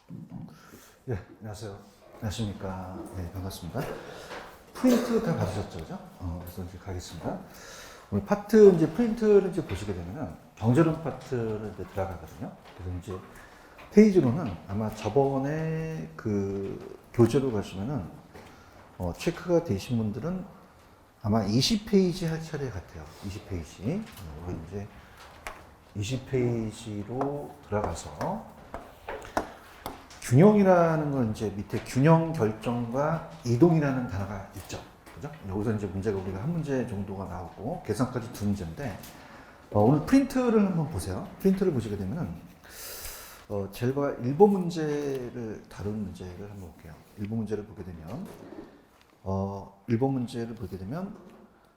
네, 안녕하세요. 안녕하십니까. 네, 반갑습니다. 프린트 다 받으셨죠, 그죠? 그래서 이제 가겠습니다. 오늘 파트 이제 프린트를 이제 보시게 되면은 경제론 파트를 이제 들어가거든요. 그래서 이제 페이지로는 아마 저번에 그 교재로 가시면은 체크가 되신 분들은 아마 20페이지 할 차례 같아요. 20페이지. 우리 이제 20페이지로 들어가서 균형이라는 건 이제 밑에 균형 결정과 이동이라는 단어가 있죠. 그죠? 여기서 이제 문제가 우리가 한 문제 정도가 나오고 계산까지 두 문제인데 오늘 프린트를 한번 보세요. 프린트를 보시게 되면은 제가 일본 문제를 다룬 문제를 한번 볼게요. 일본 문제를 보게 되면 일본 문제를 보게 되면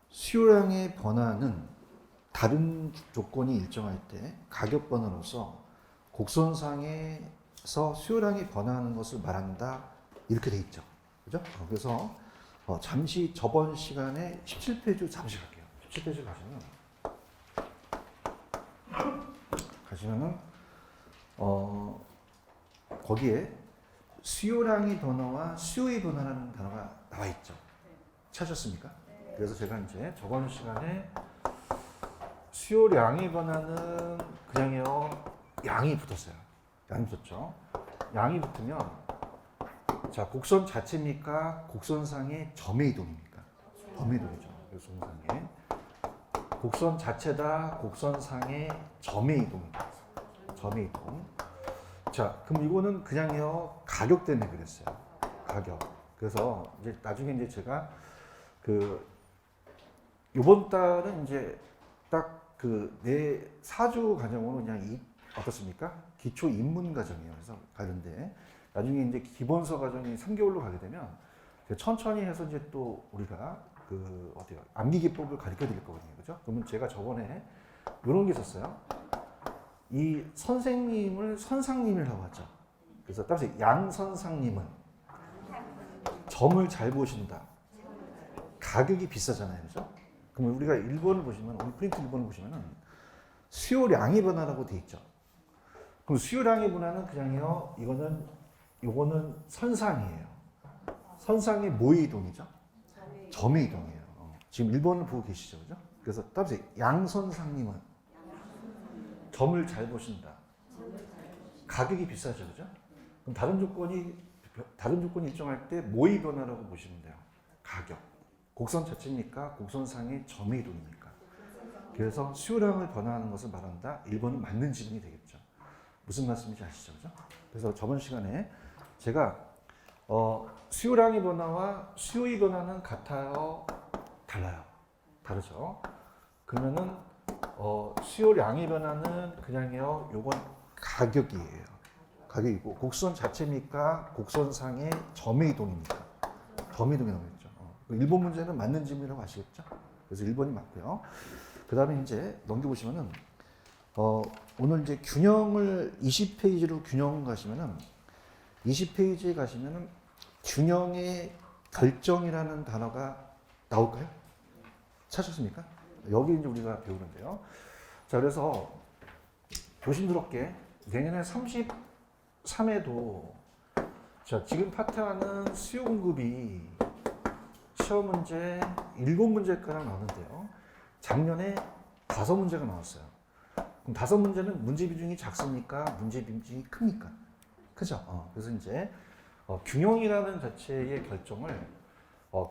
수요량의 변화는 다른 조건이 일정할 때 가격 변화로서 곡선상에서 수요량이 변화하는 것을 말한다 이렇게 돼 있죠. 그죠? 그래서 잠시 저번 시간에 17페이지 잠시 갈게요. 17페이지 가시면은 거기에 수요량의 변화와 수요의 변화라는 단어가 나와 있죠. 찾았습니까? 그래서 제가 이제 저번 시간에 수요량의 변화는 그냥요 양이 붙었어요. 양이 붙었죠. 양이 붙으면 자 곡선 자체입니까? 곡선상의 점의 이동입니까? 점의 이동이죠. 그래서 곡선상의 곡선 자체다. 곡선상의 점의 이동입니다. 점의 이동. 자, 그럼 이거는 그냥요 가격 때문에 그랬어요. 가격. 그래서 이제 나중에 이제 제가 그 이번 달은 이제 딱 그 내 사주 과정으로 그냥 어떻습니까? 기초 입문 과정이에요. 그래서 가는데 나중에 이제 기본서 과정이 3개월로 가게 되면 천천히 해서 이제 또 우리가 그 어때요? 암기 기법을 가르쳐 드릴 거거든요. 그죠? 그러면 제가 저번에 이런 게 있었어요. 이 선생님을 선상님이라고 하죠. 그래서 따라서 양 선상님은 점을 잘 보신다. 가격이 비싸잖아요. 그죠? 그러면 우리가 1번을 보시면, 우리 프린트 1번을 보시면은 수요량의 변화라고 돼 있죠. 그럼 수요량의 변화는 그냥요, 요거는 선상이에요. 선상의 뭐의 이동이죠? 점의 이동이에요. 지금 1번을 보고 계시죠. 그죠? 그래서 따라서 양선상님은 점을 잘 보신다. 가격이 비싸죠. 그죠? 그럼 다른 조건이 일정할 때 뭐의 변화라고 보시면 돼요? 가격. 곡선 자체입니까? 곡선상의 점의 이동입니까? 그래서 수요량을 변화하는 것을 말한다. 1번은 맞는 지문이 되겠죠. 무슨 말씀인지 아시죠? 그죠? 그래서 저번 시간에 제가 수요량의 변화와 수요의 변화는 같아요? 달라요? 다르죠? 그러면은 수요량의 변화는 그냥요. 요건 가격이에요. 가격이고 곡선 자체입니까? 곡선상의 점의 이동입니까? 점의 이동이 나오겠죠. 일본 문제는 맞는 질문이라고 아시겠죠? 그래서 1번이 맞고요. 그 다음에 이제 넘겨보시면은, 오늘 이제 균형을 20페이지로 균형 가시면은, 20페이지에 가시면은 균형의 결정이라는 단어가 나올까요? 찾으셨습니까? 여기 이제 우리가 배우는데요. 자, 그래서 조심스럽게 내년에 33에도 자, 지금 파트하는 수요 공급이 시험 문제 7문제가량 나오는데요. 작년에 5문제가 나왔어요. 그럼 5문제는 문제 비중이 작습니까? 문제 비중이 큽니까? 크죠? 그래서 이제 균형이라는 자체의 결정을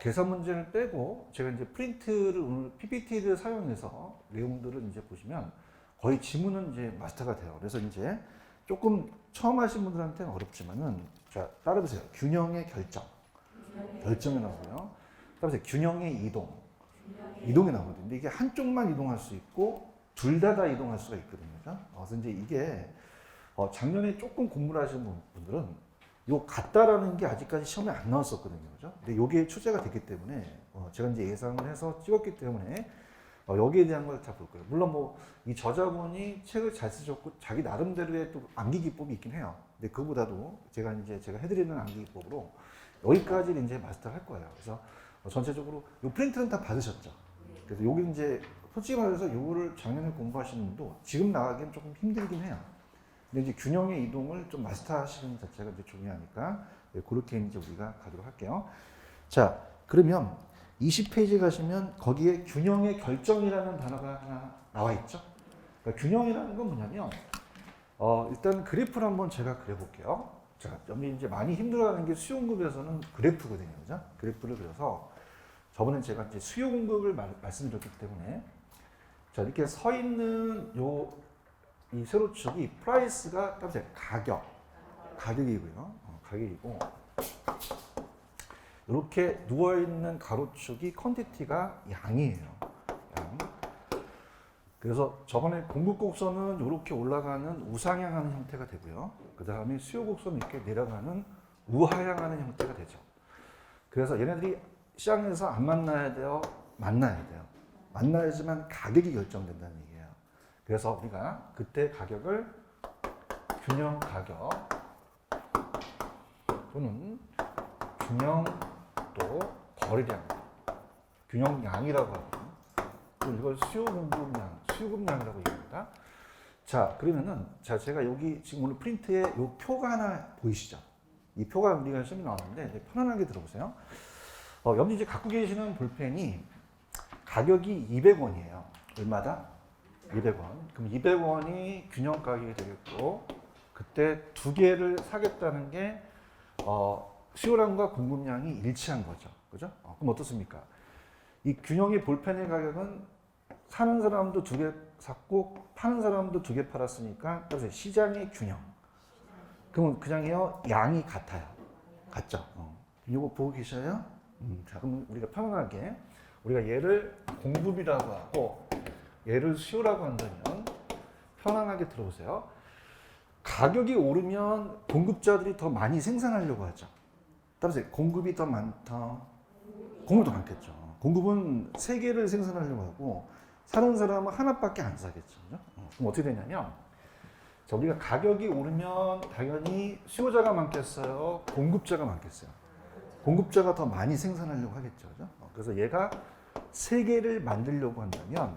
계산 문제를 빼고 제가 이제 프린트를 오늘 PPT를 사용해서 내용들을 이제 보시면 거의 지문은 이제 마스터가 돼요. 그래서 이제 조금 처음 하신 분들한테는 어렵지만은 자, 따라보세요. 균형의 결정이 나오고요. 그다음에 균형의 이동이 나오거든요. 근데 이게 한쪽만 이동할 수 있고 둘 다 이동할 수가 있거든요. 그래서 이제 이게 작년에 조금 공부를 하신 분들은 요 같다라는 게 아직까지 시험에 안 나왔었거든요. 그죠? 근데 요게 출제가 됐기 때문에 제가 이제 예상을 해서 찍었기 때문에 여기에 대한 걸 다 볼 거예요. 물론 뭐 이 저자분이 책을 잘 쓰셨고 자기 나름대로의 또 암기 기법이 있긴 해요. 근데 그보다도 제가 해드리는 암기 기법으로 여기까지는 이제 마스터 할 거예요. 그래서 전체적으로 요 프린트는 다 받으셨죠. 그래서 여기 이제 솔직히 말해서 요거를 작년에 공부하시는 분도 지금 나가기엔 조금 힘들긴 해요. 근데 이제 균형의 이동을 좀 마스터하시는 자체가 이제 중요하니까 그렇게 이제 우리가 가도록 할게요. 자, 그러면 20페이지 가시면 거기에 균형의 결정이라는 단어가 하나 나와 있죠. 그러니까 균형이라는 건 뭐냐면 일단 그래프를 한번 제가 그려볼게요. 자, 여기 이제 많이 힘들어하는 게 수요 공급에서는 그래프거든요, 그죠? 그래프를 그려서 저번에 제가 이제 수요 공급을 말씀드렸기 때문에 자 이렇게 서 있는 이 세로축이 프라이스가 따라서 가격이고요, 가격이고 이렇게 누워 있는 가로축이 퀀티티가 양이에요, 양. 그래서 저번에 공급 곡선은 이렇게 올라가는 우상향하는 형태가 되고요. 그 다음에 수요 곡선은 이렇게 내려가는 우하향하는 형태가 되죠. 그래서 얘네들이 시장에서 안 만나야 돼요? 만나야 돼요. 만나야지만 가격이 결정된다는 얘기예요. 그래서 우리가 그때 가격을 균형 가격 또는 균형도 거래량, 균형량이라고 하고 이걸 수요급량이라고 얘기합니다. 자, 그러면은 제가 여기 지금 오늘 프린트에 이 표가 하나 보이시죠? 이 표가 우리가 시험에 나왔는데 이제 편안하게 들어보세요. 여기 이제 갖고 계시는 볼펜이 가격이 200원이에요. 얼마다? 200원. 그럼 200원이 균형 가격이 되겠고 그때 두 개를 사겠다는 게 수요량과 공급량이 일치한 거죠. 그죠? 그럼 어떻습니까? 이 균형의 볼펜의 가격은 사는 사람도 두 개 샀고 파는 사람도 두 개 팔았으니까 그래서 시장의 균형. 그러면 그냥요 양이 같아요. 같죠? 이거 보고 계셔요? 자, 그럼 우리가 편안하게 우리가 얘를 공급이라고 하고 얘를 수요라고 한다면 편안하게 들어보세요. 가격이 오르면 공급자들이 더 많이 생산하려고 하죠. 따라서 공급이 더 많다. 공급도 많겠죠. 공급은 세 개를 생산하려고 하고 사는 사람은 하나밖에 안 사겠죠. 그죠? 그럼 어떻게 되냐면 자, 우리가 가격이 오르면 당연히 수요자가 많겠어요? 공급자가 많겠어요? 공급자가 더 많이 생산하려고 하겠죠. 그죠? 그래서 얘가 세 개를 만들려고 한다면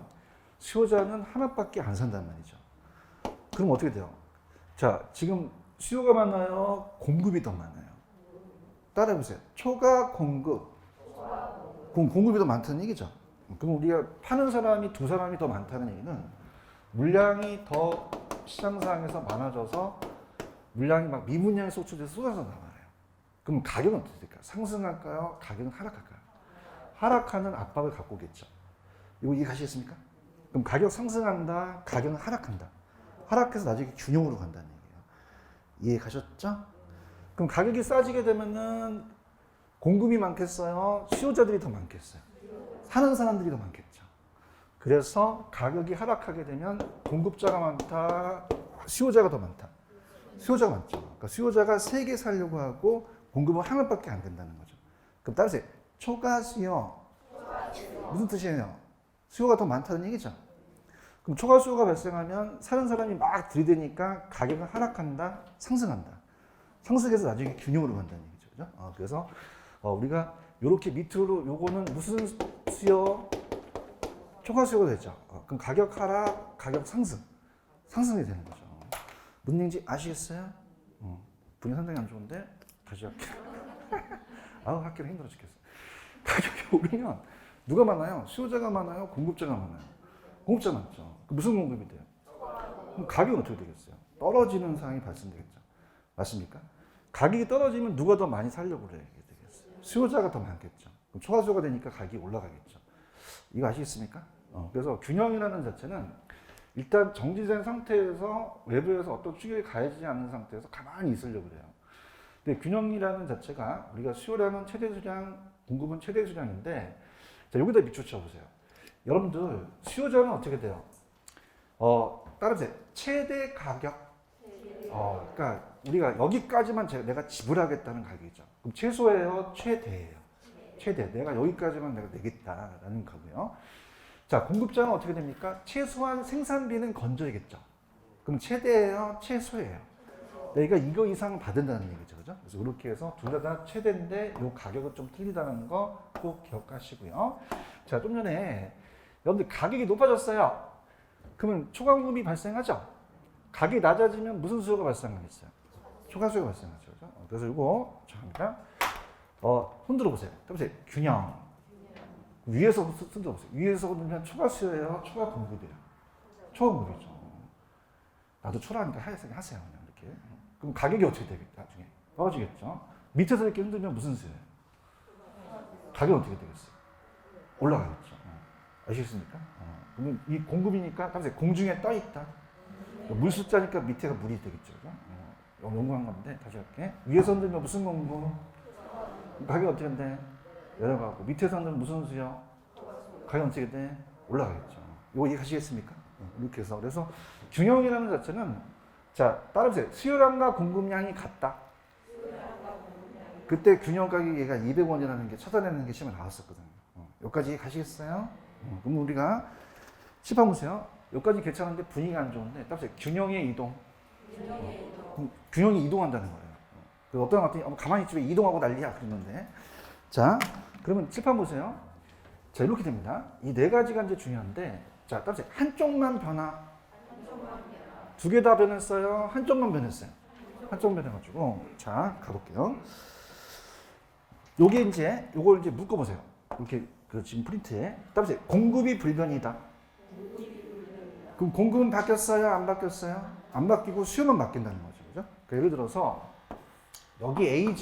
수요자는 하나밖에 안 산단 말이죠. 그럼 어떻게 돼요? 자, 지금 수요가 많아요? 공급이 더 많아요? 따라해보세요. 초과 공급. 그럼 공급이 더 많다는 얘기죠. 그럼 우리가 파는 사람이 두 사람이 더 많다는 얘기는 물량이 더 시장상에서 많아져서 물량이 막 미분양에 쏟아져서 나와요. 그럼 가격은 어떻게 될까요? 상승할까요? 가격은 하락할까요? 하락하는 압박을 갖고 오겠죠. 이거 이해가시겠습니까? 그럼 가격 상승한다, 가격은 하락한다. 하락해서 나중에 균형으로 간다는 얘기예요. 이해가셨죠? 그럼 가격이 싸지게 되면은 공급이 많겠어요? 수요자들이 더 많겠어요? 사는 사람들이 더 많겠죠. 그래서 가격이 하락하게 되면 공급자가 많다, 수요자가 더 많다. 수요자가 많죠. 그러니까 수요자가 세 개 사려고 하고 공급은 하나밖에 안 된다는 거죠. 그럼 따라서 초과 수요. 무슨 뜻이에요? 수요가 더 많다는 얘기죠. 그럼 초과 수요가 발생하면 사는 사람이 막 들이대니까 가격은 하락한다, 상승한다. 상승해서 나중에 균형으로 간다는 얘기죠. 그죠? 그래서 우리가 이렇게 밑으로 요거는 무슨 수요? 초과 수요가 되죠. 그럼 가격 하락, 가격 상승. 상승이 되는 거죠. 무슨 얘기인지 아시겠어요? 분이 상당히 안 좋은데 다시 할게요. 학교는 힘들어 죽겠어. 가격이 오르면 누가 많아요? 수요자가 많아요? 공급자가 많아요? 공급자 많죠. 무슨 공급이 돼요? 그럼 가격은 어떻게 되겠어요? 떨어지는 상황이 발생되겠죠. 맞습니까? 가격이 떨어지면 누가 더 많이 살려고 그래야 되겠어요? 수요자가 더 많겠죠. 그럼 초과 수요가 되니까 가격이 올라가겠죠. 이거 아시겠습니까? 그래서 균형이라는 자체는 일단 정지된 상태에서 외부에서 어떤 충격이 가해지지 않는 상태에서 가만히 있으려고 그래요. 근데 균형이라는 자체가 우리가 수요량은 최대 수량, 공급은 최대 수량인데 자, 여기다 밑줄 보세요. 여러분들 수요자는 어떻게 돼요? 따라서 최대 가격. 그러니까 우리가 여기까지만 내가 지불하겠다는 가격이죠. 그럼 최소예요, 최대예요. 최대. 내가 여기까지만 내가 내겠다라는 거고요. 자, 공급자는 어떻게 됩니까? 최소한 생산비는 건져야겠죠. 그럼 최대예요, 최소예요. 내가 이거 이상 받는다는 얘기죠, 그죠? 그래서 이렇게 해서 둘 다 최대인데 이 가격은 좀 틀리다는 거 꼭 기억하시고요. 자, 좀 전에 여러분들 가격이 높아졌어요. 그러면 초과공급이 발생하죠. 가격이 낮아지면 무슨 수요가 발생하겠어요? 초과 수요가 발생하죠. 그죠? 그래서 이거 잠깐 손 들어보세요. 해보세요. 균형. 위에서 손 들어보세요. 위에서 보면 초과 수요예요? 초과 공급이에요? 초과 공급이죠. 나도 초라하니까 하세요. 그냥 이렇게. 그럼 가격이 어떻게 되겠다? 나중에 떨어지겠죠. 밑에서 이렇게 흔들면 무슨 수요예요? 가격이 어떻게 되겠어요? 올라가겠죠. 아시겠습니까? 그러면 이 공급이니까 공중에 떠 있다. 물 숫자니까 밑에가 물이 되겠죠. 연구한 건데 다시 할게. 위에서 흔들면 무슨 공급? 가격이 어떻게 돼? 내려가고 밑에서 흔들면 무슨 수요? 가격이 어떻게 돼? 올라가겠죠. 이거 이해하시겠습니까? 이렇게 해서 그래서 균형이라는 자체는 자 따라보세요. 수요량과 공급량이 같다. 그때 균형 가격이 얘가 200원이라는 게 찾아내는 게 시험에 나왔었거든요. 여기까지 가시겠어요? 그럼 우리가 칠판 보세요. 여기까지 괜찮은데 분위기가 안 좋은데 따라보세요. 균형의 이동. 균형이 이동한다는 거예요. 그래서 어떤 것 같더니 가만히 있지 왜 이동하고 난리야 그랬는데 자 그러면 칠판 보세요. 자 이렇게 됩니다. 이 네 가지가 이제 중요한데 자 따라보세요. 한쪽만 변화. 두 개 다 변했어요. 한쪽만 변했어요. 한쪽 변해가지고 자 가볼게요. 요게 이제 요걸 이제 묶어보세요. 이렇게 그 지금 프린트에 따라보세요. 공급이 불변이다. 그럼 공급은 바뀌었어요? 안 바뀌었어요? 안 바뀌고 수요만 바뀐다는 거죠. 그죠? 그러니까 예를 들어서 여기 A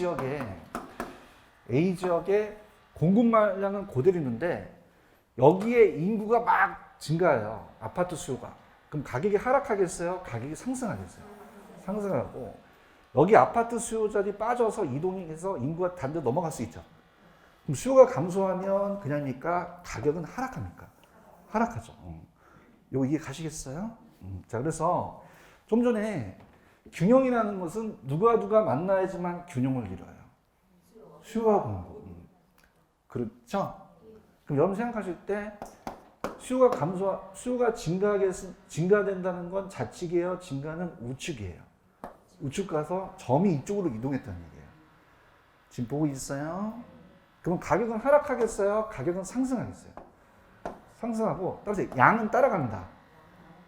지역에 공급량은 그대로 있는데 여기에 인구가 막 증가해요. 아파트 수요가. 그럼 가격이 하락하겠어요? 가격이 상승하겠어요? 상승하고 여기 아파트 수요자들이 빠져서 이동해서 인구가 다른 데 넘어갈 수 있죠. 그럼 수요가 감소하면 그냥입니까? 가격은 하락합니까? 하락하죠. 이거 이해 가시겠어요? 자, 그래서 좀 전에 균형이라는 것은 누가 만나야지만 균형을 이뤄요. 수요와 공급. 그렇죠? 그럼 여러분 생각하실 때 수요가 증가된다는 건 좌측이에요? 증가는 우측이에요? 우측 가서 점이 이쪽으로 이동했다는 얘기예요. 지금 보고 있어요? 그럼 가격은 하락하겠어요? 가격은 상승하겠어요? 상승하고 따라서 양은 따라간다.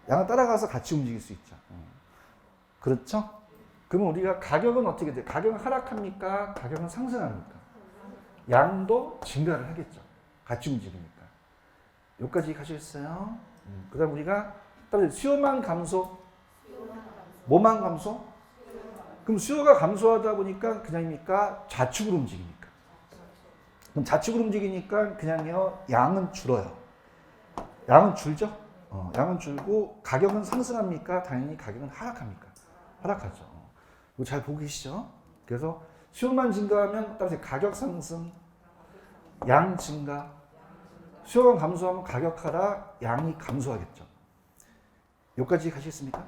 양은 따라가서 같이 움직일 수 있죠. 그렇죠? 그러면 우리가 가격은 어떻게 돼요? 가격은 하락합니까? 가격은 상승합니까? 양도 증가를 하겠죠. 같이 움직이니까. 여기까지 가시겠어요? 그 다음 우리가 따라서 수요만 감소? 뭐만 감소? 그럼 수요가 감소하다 보니까 그냥입니까? 좌측으로 움직입니까? 그럼 좌측으로 움직이니까 그냥요 양은 줄어요. 양은 줄죠? 양은 줄고 가격은 상승합니까? 당연히 가격은 하락합니까? 하락하죠. 이거 잘 보고 계시죠? 그래서 수요만 증가하면 따라서 가격 상승, 양 증가. 수요가 감소하면 가격 하락, 양이 감소하겠죠. 여기까지 가시겠습니까?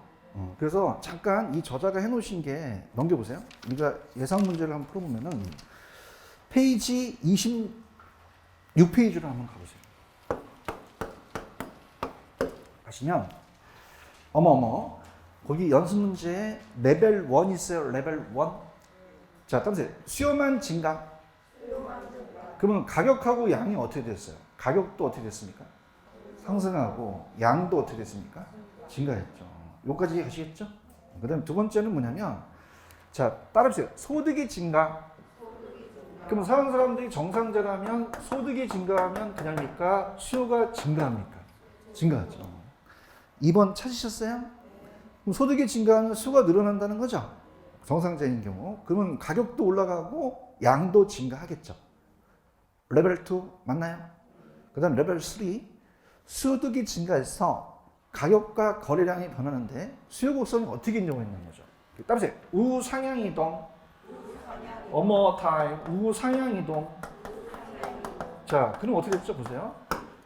그래서 잠깐 이 저자가 해놓으신 게 넘겨보세요. 우리가 예상 문제를 한번 풀어보면은 페이지 26페이지로 한번 가보세요. 가시면 어머 거기 연습 문제에 레벨 1 있어요. 레벨 1. 자, 따라서 수요만 증가. 그러면 가격하고 양이 어떻게 됐어요? 가격도 어떻게 됐습니까? 상승하고 양도 어떻게 됐습니까? 증가했죠. 여기까지 가시겠죠? 그 다음에 두 번째는 뭐냐면 자, 따라보세요. 소득이 증가. 그럼 사는 사람들이 정상자라면 소득이 증가하면 그냥입니까? 수요가 증가합니까? 증가하죠. 2번 찾으셨어요? 그럼 소득이 증가하면 수요가 늘어난다는 거죠. 정상자인 경우. 그러면 가격도 올라가고 양도 증가하겠죠. 레벨 2 맞나요? 그 다음 레벨 3 소득이 증가해서 가격과 거래량이 변하는데 수요 곡선이 어떻게 인정했는 거죠? 따라서 우상향 이동 어머 타임 우상향 이동. 자, 그럼 어떻게 됐죠? 보세요.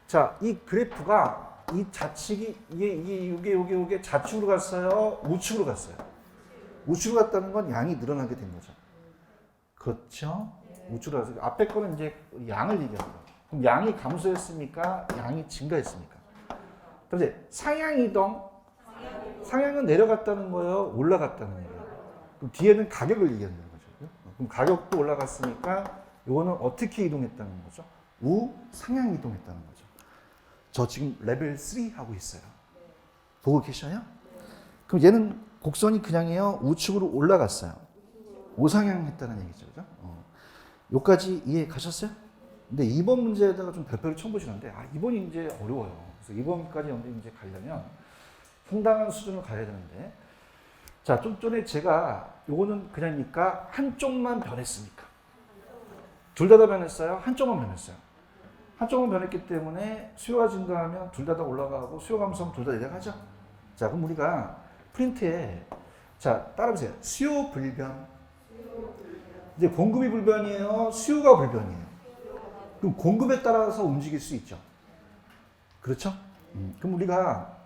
자, 이 그래프가 이 좌측이 이게 좌측으로 갔어요? 우측으로 갔어요? 우측으로 갔다는 건 양이 늘어나게 된 거죠. 그렇죠? 우측으로 가서 앞에 거는 이제 양을 얘기하는 거예요. 그럼 양이 감소했습니까? 양이 증가했습니까? 그럼 상향 이동. 상향은 내려갔다는 거예요? 올라갔다는 거예요? 그럼 뒤에는 가격을 얘기하는 거죠. 그럼 가격도 올라갔으니까 이거는 어떻게 이동했다는 거죠? 우상향 이동했다는 거죠. 저 지금 레벨 3 하고 있어요. 보고 계셔요? 그럼 얘는 곡선이 그냥요 우측으로 올라갔어요. 오상향 했다는 얘기죠. 그죠? 여기까지 이해 가셨어요? 근데 이번 문제에다가 좀 별표를 쳐보시는데, 2번이 이제 어려워요. 그래서 2번까지 이제 가려면 상당한 수준을 가야 되는데, 자, 좀 전에 제가 요거는 그냥입니까? 한쪽만 변했습니까? 둘 다 변했어요? 한쪽만 변했어요? 한쪽만 변했기 때문에 수요가 증가하면 둘 다 올라가고 수요 감소하면 둘 다 내려가죠? 자, 그럼 우리가 프린트에, 자, 따라보세요. 수요 불변. 이제 공급이 불변이에요? 수요가 불변이에요? 그럼 공급에 따라서 움직일 수 있죠. 그렇죠? 그럼 우리가,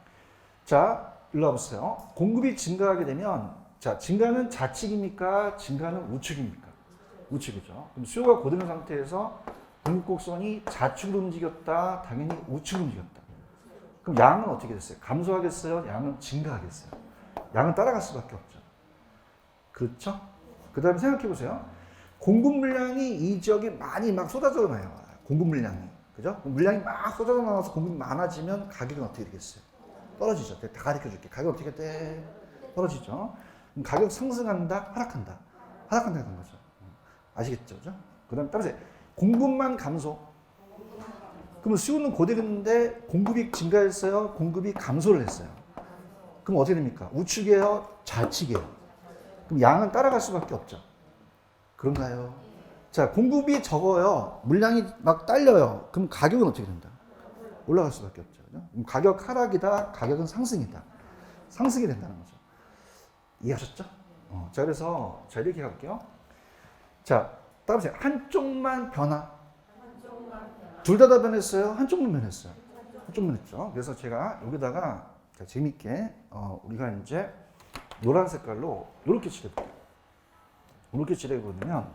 자, 일로 와보세요. 공급이 증가하게 되면, 자, 증가는 좌측입니까? 증가는 우측입니까? 우측이죠. 그럼 수요가 고되는 상태에서 공급곡선이 좌측으로 움직였다, 당연히 우측으로 움직였다. 그럼 양은 어떻게 됐어요? 감소하겠어요? 양은 증가하겠어요? 양은 따라갈 수밖에 없죠. 그렇죠? 그 다음에 생각해 보세요. 공급 물량이 이 지역에 많이 막 쏟아져 나요. 공급 물량이. 그죠? 물량이 막 쏟아져 나와서 공급이 많아지면 가격은 어떻게 되겠어요? 떨어지죠. 다 가르쳐 줄게. 가격 어떻게 돼? 떨어지죠. 그럼 가격 상승한다? 하락한다? 하락한다는 거죠. 아시겠죠? 그죠? 그 다음에 따라서 공급만 감소. 그러면 수요는 고되는데 공급이 증가했어요? 공급이 감소를 했어요? 그럼 어떻게 됩니까? 우측이에요? 좌측이에요? 그럼 양은 따라갈 수밖에 없죠. 그런가요? 자, 공급이 적어요. 물량이 막 딸려요. 그럼 가격은 어떻게 된다? 올라갈 수밖에 없죠. 그죠? 그럼 가격 하락이다, 가격은 상승이다. 상승이 된다는 거죠. 이해하셨죠? 자, 그래서 자, 이렇게 갈게요. 자, 따라보세요. 한쪽만 변화. 둘 다 변했어요? 한쪽만 변했어요? 한쪽만 했죠. 그래서 제가 여기다가 자, 재밌게 우리가 이제 노란 색깔로 이렇게 칠해볼게요. 이렇게 칠해보면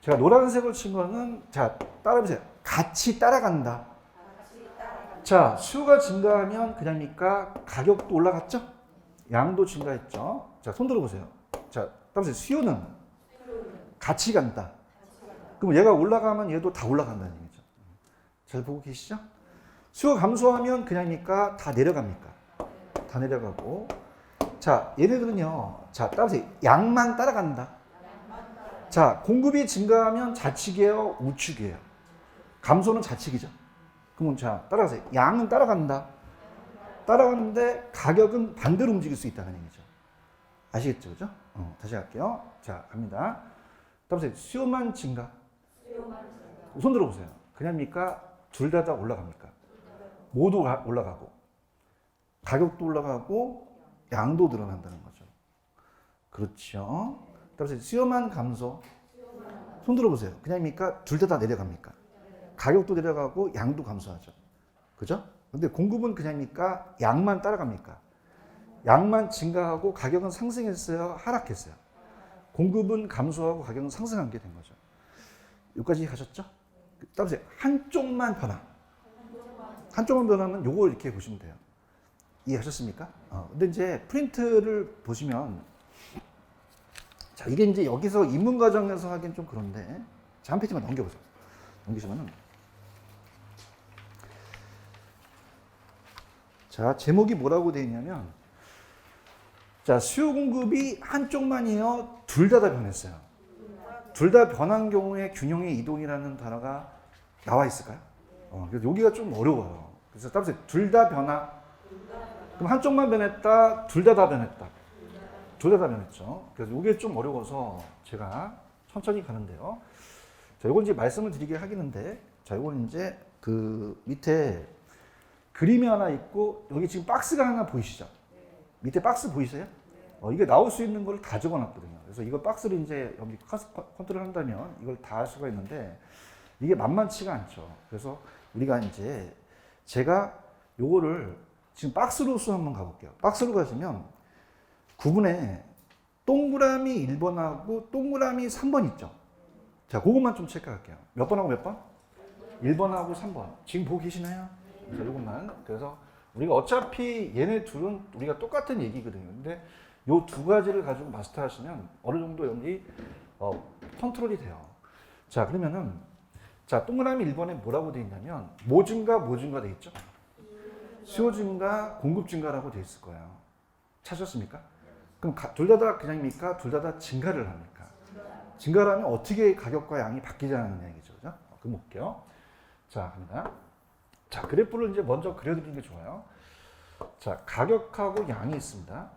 제가 노란색을 친 거는 자, 따라보세요. 같이 따라간다. 자, 수요가 증가하면 그냥입니까? 가격도 올라갔죠? 양도 증가했죠? 자, 손 들어보세요. 자, 따라보세요. 수요는 같이 간다. 그럼 얘가 올라가면 얘도 다 올라간다는 얘기죠. 잘 보고 계시죠? 수요가 감소하면 그냥입니까? 다 내려갑니까? 다 내려가고. 자, 얘네들은요. 자, 따라보세요. 양만 따라간다. 자, 공급이 증가하면 좌측이에요? 우측이에요? 감소는 좌측이죠. 그러면 자, 따라가세요. 양은 따라간다. 따라가는데 가격은 반대로 움직일 수 있다는 얘기죠. 아시겠죠? 그죠? 다시 할게요. 자, 갑니다. 따라보세요. 수요만 증가. 손 들어보세요. 그냥입니까? 둘 다 올라갑니까? 모두 올라가고. 가격도 올라가고, 양도 늘어난다는 거죠. 그렇죠. 따라서 수요만 감소. 손 들어보세요. 그냥입니까? 둘 다 내려갑니까? 가격도 내려가고 양도 감소하죠. 그죠? 근데 공급은 그냥입니까? 양만 따라갑니까? 양만 증가하고 가격은 상승했어요? 하락했어요? 공급은 감소하고 가격은 상승한 게 된 거죠. 여기까지 가셨죠? 따라서 한쪽만 변화. 한쪽만 변하면 요거 이렇게 보시면 돼요. 이해하셨습니까? 근데 이제 프린트를 보시면 자, 이게 이제 여기서 입문 과정에서 하긴 좀 그런데 자, 한 페이지만 넘겨보세요. 넘기시면은 자, 제목이 뭐라고 되어 있냐면 자, 수요 공급이 한쪽만이에요? 둘 다 변했어요? 둘 다 변한 경우에 균형의 이동이라는 단어가 나와 있을까요? 그래서 여기가 좀 어려워요. 그래서 따라서 둘 다 변화. 그럼 한쪽만 변했다, 둘 다 변했다. 둘 다 변했죠. 그래서 이게 좀 어려워서 제가 천천히 가는데요. 자, 이건 이제 말씀을 드리게 하겠는데, 자, 이건 이제 그 밑에 그림이 하나 있고, 여기 지금 박스가 하나 보이시죠? 밑에 박스 보이세요? 이게 나올 수 있는 걸 다 적어놨거든요. 그래서 이거 박스를 이제 여기 컨트롤 한다면 이걸 다 할 수가 있는데, 이게 만만치가 않죠. 그래서 우리가 이제 제가 요거를 지금 박스로 수 한번 가볼게요. 박스로 가시면 9분에 동그라미 1번하고 동그라미 3번 있죠. 자, 그것만 좀 체크할게요. 몇 번하고 몇 번? 1번하고 3번. 지금 보고 계시나요? 자, 이것만. 그래서 우리가 어차피 얘네 둘은 우리가 똑같은 얘기거든요. 근데 요 두 가지를 가지고 마스터 하시면 어느 정도 여기 컨트롤이 돼요. 자, 그러면은 자, 동그라미 1번에 뭐라고 되어 있냐면 뭐 증가, 뭐 증가 되어 있죠? 수요 증가, 공급 증가라고 되어 있을 거예요. 찾으셨습니까? 그럼 둘 다 그냥입니까? 둘 다 증가를 합니까? 증가를 하면 어떻게 가격과 양이 바뀌자는 얘기죠. 그죠? 그럼 볼게요. 자, 갑니다. 자, 그래프를 이제 먼저 그려드리는 게 좋아요. 자, 가격하고 양이 있습니다.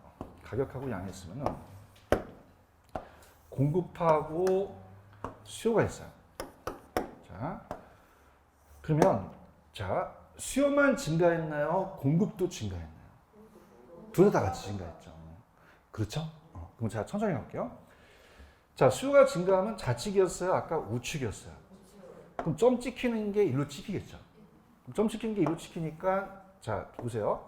가격하고 양이 있으면은 공급하고 수요가 있어요. 자, 그러면 자, 수요만 증가했나요? 공급도 증가했나요? 둘 다 같이 증가했죠. 그렇죠? 그럼 제가 천천히 갈게요. 자, 수요가 증가하면 좌측이었어요? 아까 우측이었어요? 그럼 점 찍히는 게 일로 찍히겠죠. 점 찍히는 게 일로 찍히니까 자, 보세요.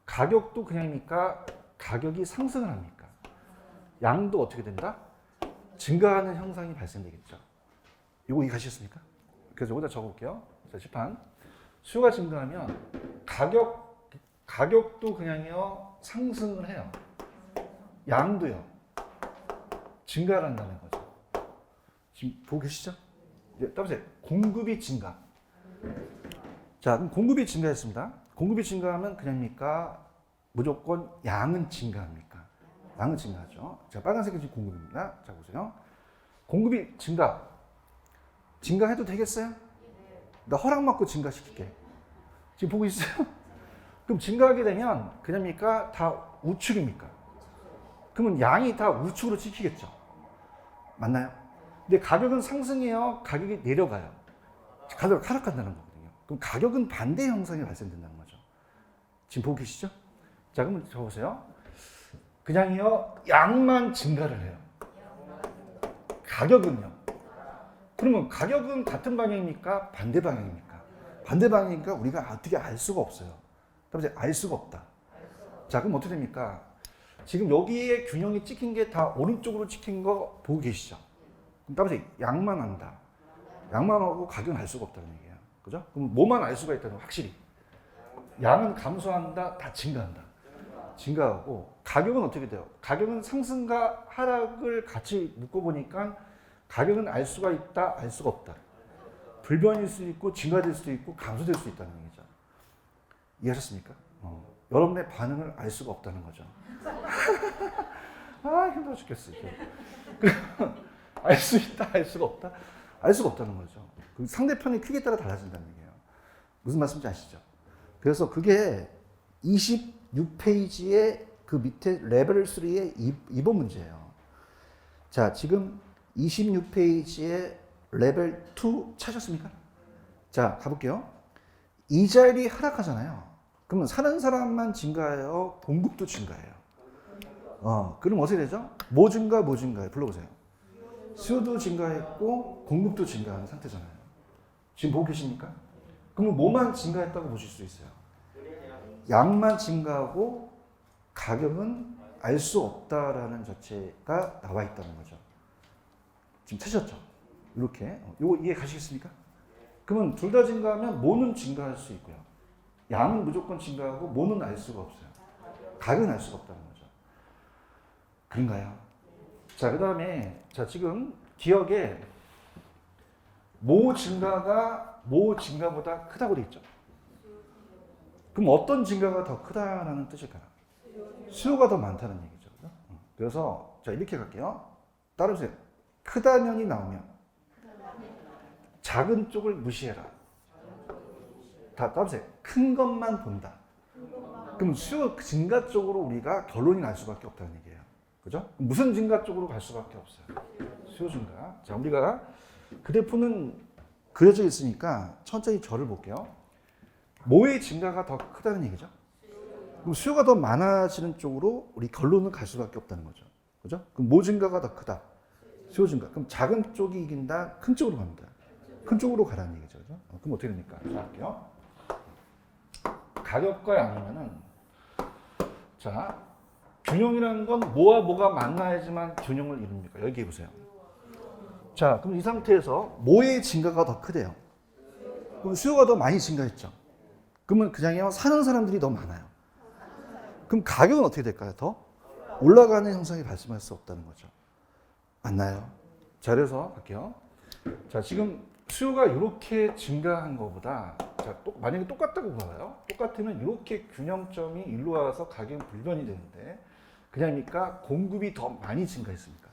가격도 그냥입니까? 가격이 상승을 합니까? 양도 어떻게 된다? 증가하는 현상이 발생되겠죠. 이거 이해가시겠습니까? 그래서 여기다 적어볼게요. 자, 시판. 수요가 증가하면 가격도 그냥요 상승을 해요. 양도요 증가를 한다는 거죠. 지금 보고 계시죠? 네, 따라서 공급이 증가. 자, 그럼 공급이 증가했습니다. 공급이 증가하면 그냥입니까? 무조건 양은 증가합니까? 양은 증가하죠. 자, 빨간색이 지금 공급입니다. 자, 보세요. 공급이 증가해도 되겠어요? 나 허락 받고 증가시킬게. 지금 보고 있어요? 그럼 증가하게 되면 그냥입니까? 다 우측입니까? 그러면 양이 다 우측으로 찍히겠죠. 맞나요? 근데 가격은 상승해요. 가격이 내려가요. 가격이 하락한다는 거거든요. 그럼 가격은 반대 형상이 발생된다는 거죠. 지금 보고 계시죠? 자, 그러면 적어보세요. 그냥요 양만 증가를 해요. 가격은요. 그러면 가격은 같은 방향입니까? 반대 방향입니까? 반대 방향이니까 우리가 어떻게 알 수가 없어요. 그래서 알 수가 없다. 자, 그럼 어떻게 됩니까? 지금 여기에 균형이 찍힌 게 다 오른쪽으로 찍힌 거 보고 계시죠? 그럼 따라서 양만 한다. 양만 하고 가격은 알 수가 없다는 얘기예요. 그죠? 그럼 뭐만 알 수가 있다는 거 확실히. 양은 감소한다, 다 증가한다. 증가하고 가격은 어떻게 돼요? 가격은 상승과 하락을 같이 묶어보니까 가격은 알 수가 있다, 알 수가 없다. 불변일 수 있고 증가될 수도 있고 감소될 수 있다는 얘기죠. 이해하셨습니까? 여러분의 반응을 알 수가 없다는 거죠. 아, 힘들어 죽겠어. 알 수 있다, 알 수가 없다? 알 수가 없다는 거죠. 상대편의 크기에 따라 달라진다는 얘기예요. 무슨 말씀인지 아시죠? 그래서 그게 26페이지의 그 밑에 레벨 3의 2번 문제예요. 자, 지금 26페이지에 레벨 2 찾았습니까? 자, 가볼게요. 이자율이 하락하잖아요. 그러면 사는 사람만 증가해요? 공급도 증가해요? 그럼 어떻게 되죠? 뭐 증가해요? 불러보세요. 수요도 증가했고 공급도 증가하는 상태잖아요. 지금 보고 계십니까? 그러면 뭐만 증가했다고 보실 수 있어요? 양만 증가하고 가격은 알 수 없다라는 자체가 나와 있다는 거죠. 지금 찾으셨죠? 이렇게. 이거 이해 가시겠습니까? 그러면 둘 다 증가하면 뭐는 증가할 수 있고요. 양은 무조건 증가하고 뭐는 알 수가 없어요. 가격은 알 수가 없다는 거죠. 그런가요? 자, 그 다음에 자, 지금 기억에 모 증가보다 크다고 돼 있죠. 그럼 어떤 증가가 더 크다라는 뜻일까요? 수요가 더 많다는 얘기죠. 그래서 자, 이렇게 갈게요. 따라오세요. 크다면이 나오면 작은 쪽을 무시해라. 다 따라오세요. 큰 것만 본다. 그럼 수요 증가 쪽으로 우리가 결론이 날 수밖에 없다는 얘기예요. 그죠? 무슨 증가 쪽으로 갈 수밖에 없어요. 수요 증가. 자, 우리가 그래프는 그려져 있으니까 천천히 저를 볼게요. 뭐의 증가가 더 크다는 얘기죠? 그럼 수요가 더 많아지는 쪽으로 우리 결론을 갈 수밖에 없다는 거죠. 그죠? 그럼 뭐 증가가 더 크다? 수요 증가. 그럼 작은 쪽이 이긴다? 큰 쪽으로 갑니다. 큰 쪽으로 가라는 얘기죠. 그죠? 그럼 어떻게 됩니까? 자, 할게요. 가격과 양이면은 자, 균형이라는 건 뭐와 뭐가 만나야지만 균형을 이룹니까? 여기 보세요. 자, 그럼 이 상태에서 뭐의 증가가 더 크대요? 그럼 수요가 더 많이 증가했죠. 그러면 그냥요 사는 사람들이 더 많아요. 그럼 가격은 어떻게 될까요? 더 올라가는 현상이 발생할 수 없다는 거죠. 맞나요? 자, 그래서 갈게요. 자, 지금 수요가 이렇게 증가한 것보다 자, 만약에 똑같다고 봐요. 똑같으면 이렇게 균형점이 일로 와서 가격은 불변이 되는데 그냥입니까? 공급이 더 많이 증가했습니까?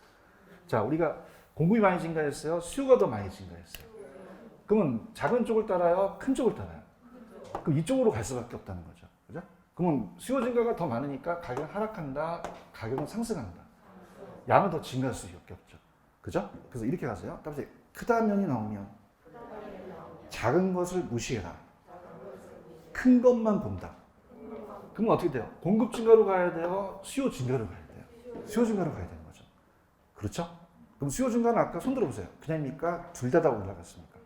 자, 우리가 공급이 많이 증가했어요? 수요가 더 많이 증가했어요? 그러면 작은 쪽을 따라요? 큰 쪽을 따라요? 그럼 이쪽으로 갈 수밖에 없다는 거죠. 그죠? 그러면 수요 증가가 더 많으니까 가격은 하락한다, 가격은 상승한다. 양은 더 증가할 수밖에 없죠. 그죠? 그래서 이렇게 가세요. 따라서 크다면이 나오면 작은 것을 무시해라. 큰 것만 본다. 그러면 어떻게 돼요? 공급 증가로 가야 돼요? 수요 증가로 가야 돼요? 수요 증가로 가야 되는 거죠. 그렇죠? 그럼 수요 증가는 아까 손 들어보세요. 그냥입니까? 둘 다 올라갔습니까?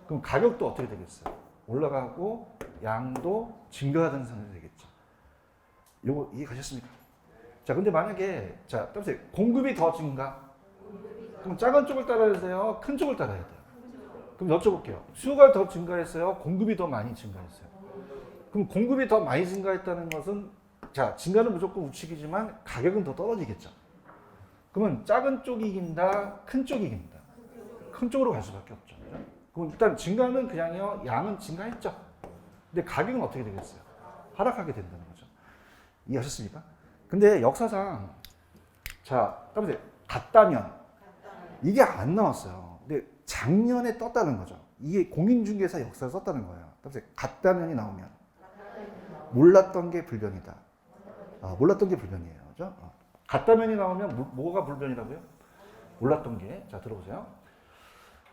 그럼 가격도 어떻게 되겠어요? 올라가고 양도 증가하는 상황이 되겠죠. 요거 이해가셨습니까? 자, 근데 만약에 자, 따라서 공급이 더 증가. 그럼 작은 쪽을 따라야 돼요? 큰 쪽을 따라야 돼요? 그럼 여쭤볼게요. 수요가 더 증가했어요? 공급이 더 많이 증가했어요? 그럼 공급이 더 많이 증가했다는 것은 자, 증가는 무조건 우측이지만 가격은 더 떨어지겠죠. 그러면 작은 쪽이 이긴다, 큰 쪽이 이긴다. 큰 쪽으로 갈 수밖에 없죠. 그죠? 그럼 일단 증가는 그냥요, 양은 증가했죠. 근데 가격은 어떻게 되겠어요? 하락하게 된다는 거죠. 이해하셨습니까? 근데 역사상 자, 따라서 같다면 이게 안 나왔어요. 근데 작년에 떴다는 거죠. 이게 공인중개사 역사를 썼다는 거예요. 따라서 같다면이 나오면 몰랐던 게 불변이다. 몰랐던 게 불변이에요. 그죠? 같다면이 나오면 뭐가 불변이라고요? 몰랐던 게. 자, 들어보세요.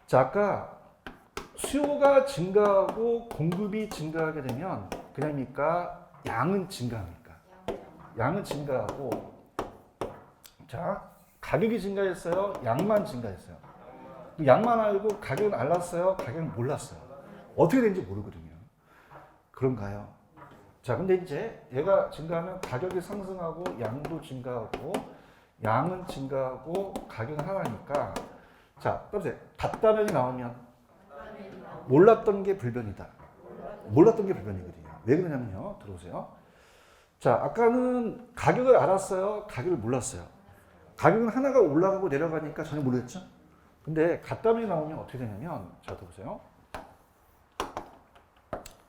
자, 아까 수요가 증가하고 공급이 증가하게 되면 그냥입니까? 양은 증가합니까? 양은 증가하고 자, 가격이 증가했어요? 양만 증가했어요? 양만 알고 가격은 알았어요? 가격은 몰랐어요? 어떻게 되는지 모르거든요. 그런가요? 자, 근데 이제 얘가 증가하면 가격이 상승하고 양도 증가하고 양은 증가하고 가격은 하락하니까 자, 따라서 같다면이 나오면 몰랐던 게 불변이다. 몰랐던 게 불변이거든요. 왜 그러냐면요. 들어오세요. 자, 아까는 가격을 알았어요? 가격을 몰랐어요? 가격은 하나가 올라가고 내려가니까 전혀 모르겠죠? 근데 같다면이 나오면 어떻게 되냐면 자, 들어보세요.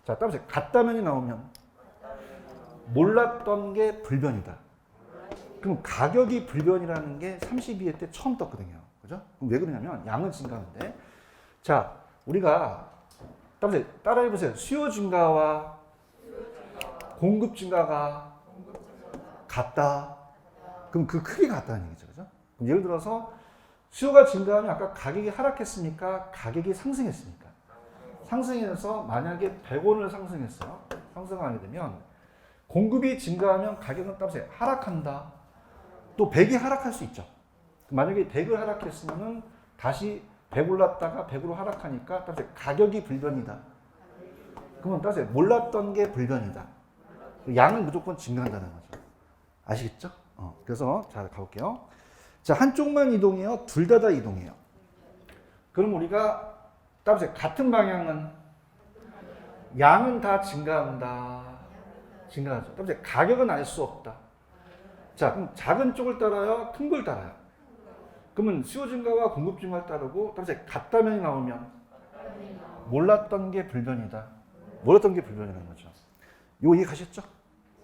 자, 따라서 같다면이 나오면 몰랐던 게 불변이다. 그럼 가격이 불변이라는 게 32회 때 처음 떴거든요. 그죠? 그럼 왜 그러냐면 양은 증가하는데 자, 우리가 따라해보세요. 수요 증가와 공급 증가가 같다. 그럼 그 크기가 같다는 얘기죠. 그죠? 그럼 예를 들어서 수요가 증가하면 아까 가격이 하락했습니까? 가격이 상승했습니까? 상승해서 만약에 100원을 상승했어요. 상승하게 되면 공급이 증가하면 가격은 따라서 하락한다. 또 100이 하락할 수 있죠. 만약에 100을 하락했으면 다시 100 올랐다가 100으로 하락하니까 따라서 가격이 불변이다. 그러면 따라서 몰랐던 게 불변이다. 양은 무조건 증가한다는 거죠. 아시겠죠? 그래서 자, 가볼게요. 자, 한쪽만 이동해요? 둘 다 이동해요? 그럼 우리가 따라서 같은 방향은 양은 다 증가한다. 증가하죠. 따라서 가격은 알 수 없다. 자, 그럼 작은 쪽을 따라요? 큰 걸 따라요? 그러면 수요 증가와 공급 증가를 따르고 따라서 같다면이 나오면 몰랐던 게 불변이다. 몰랐던 게 불변이라는 거죠. 이거 이해가셨죠?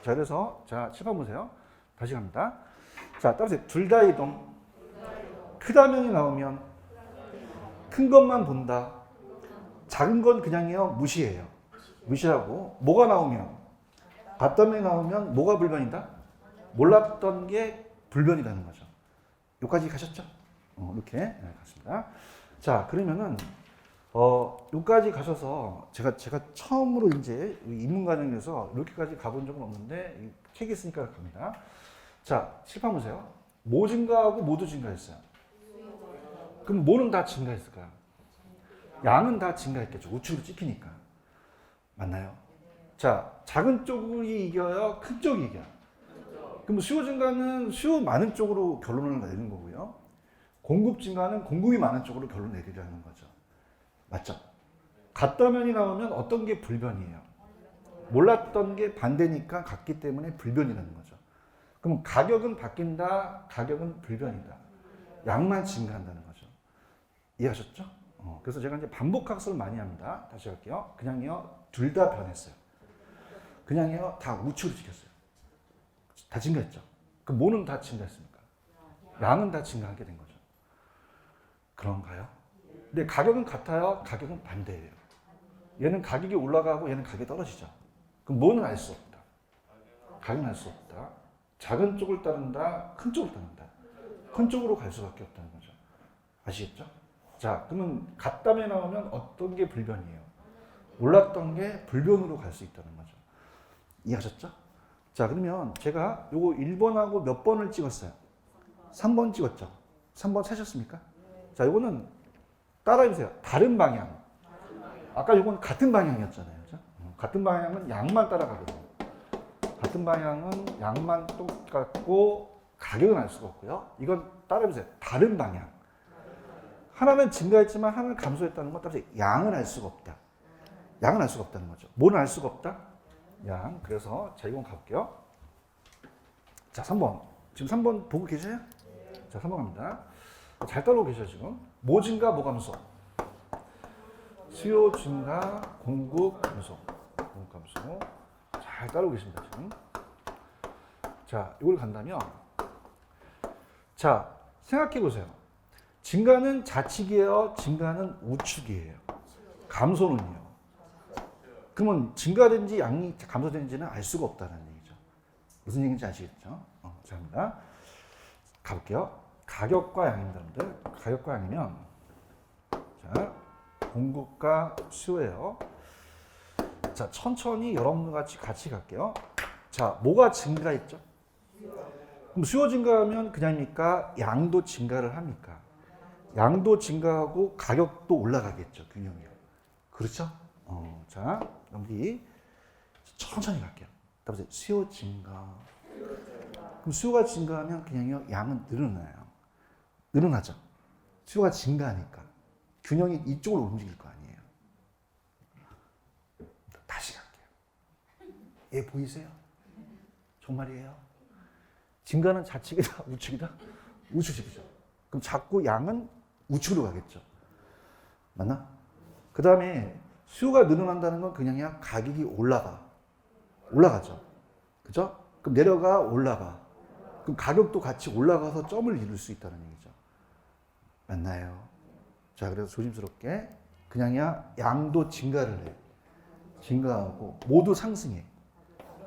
자, 그래서 자, 칠판 보세요. 다시 갑니다. 자, 따라서 둘 다 이동. 크다면이 나오면 큰 것만 본다. 작은 건 그냥요 무시해요. 무시하고 뭐가 나오면 같다면이 나오면 뭐가 불변이다? 몰랐던 게 불변이라는 거죠. 여기까지 가셨죠? 이렇게 네, 갔습니다. 자, 그러면은 여기까지 가셔서 제가 처음으로 이제 입문 과정에서 이렇게까지 가본 적은 없는데 책이 있으니까 갑니다. 자, 칠판 보세요. 뭐 증가하고 모두 증가했어요. 그럼 뭐는 다 증가했을까요? 양은 다 증가했겠죠. 우측으로 찍히니까. 맞나요? 자, 작은 쪽이 이겨요? 큰 쪽이 이겨요? 그럼 수요 증가는 수요 많은 쪽으로 결론을 내리는 거고요. 공급 증가는 공급이 많은 쪽으로 결론 내리려는 거죠. 맞죠? 같다면이 나오면 어떤 게 불변이에요? 몰랐던 게 반대니까 같기 때문에 불변이라는 거죠. 그럼 가격은 바뀐다, 가격은 불변이다. 양만 증가한다는 거죠. 이해하셨죠? 그래서 제가 이제 반복학습을 많이 합니다. 다시 할게요. 그냥요, 둘 다 변했어요. 그냥요, 다 우측으로 찍혔어요. 다 증가했죠. 그 뭐는 다 증가했습니까? 양은 다 증가하게 된 거죠. 그런가요? 근데 가격은 같아요? 가격은 반대예요. 얘는 가격이 올라가고 얘는 가격이 떨어지죠. 그럼 뭐는 알 수 없다. 가격은 알 수 없다. 작은 쪽을 따른다, 큰 쪽을 따른다. 큰 쪽으로 갈 수밖에 없다는 거죠. 아시겠죠? 자, 그러면 같담에 나오면 어떤 게 불변이에요? 올랐던 게 불변으로 갈 수 있다는 거죠. 이해하셨죠? 자, 그러면 제가 요거 1번하고 몇 번을 찍었어요? 3번 찍었죠? 3번 찾으셨습니까? 자, 요거는 따라해보세요. 다른 방향. 아까 요건 같은 방향이었잖아요. 그죠? 같은 방향은 양만 따라가거든요. 같은 방향은 양만 똑같고 가격은 알 수가 없고요. 이건 따라해보세요. 다른 방향. 하나는 증가했지만 하나는 감소했다는 건 따라서 양은 알 수가 없다. 양은 알 수가 없다는 거죠. 뭐는 알 수가 없다? 양. 그래서 자, 이건 가볼게요. 자, 3번. 지금 3번 보고 계세요? 자, 3번 갑니다. 잘 따라오고 계셔 지금. 뭐 증가, 뭐 감소? 수요 증가, 공급 감소. 공급 감소. 잘 따라오고 계십니다, 지금. 자, 이걸 간다면 자, 생각해 보세요. 증가는 좌측이에요, 증가는 우측이에요. 감소는요. 그러면 증가된지 양이 감소된지는 알 수가 없다는 얘기죠. 무슨 얘기인지 아시겠죠? 자, 갑니다. 가볼게요. 가격과 양입니다, 여러분들. 가격과 양이면 자, 공급과 수요예요. 자, 천천히 여러분과 같이 갈게요. 자, 뭐가 증가했죠? 그럼 수요 증가하면 그냥입니까? 양도 증가를 합니까? 양도 증가하고 가격도 올라가겠죠, 균형이요. 그렇죠? 자, 여기 천천히 갈게요. 다음에 수요 증가. 그럼 수요가 증가하면 그냥요, 양은 늘어나요. 늘어나죠. 수요가 증가하니까 균형이 이쪽으로 움직일 거 아니에요. 다시 갈게요. 얘 보이세요? 정말이에요? 증가는 좌측이다, 우측이다? 우측이죠. 그럼 자꾸 양은 우측으로 가겠죠. 맞나? 그 다음에 수요가 늘어난다는 건 그냥이야 가격이 올라가죠. 그죠? 그럼 내려가, 올라가. 그럼 가격도 같이 올라가서 점을 이룰 수 있다는 얘기죠. 맞나요? 자, 그래서 조심스럽게 그냥이야 양도 증가를 해. 증가하고 모두 상승해.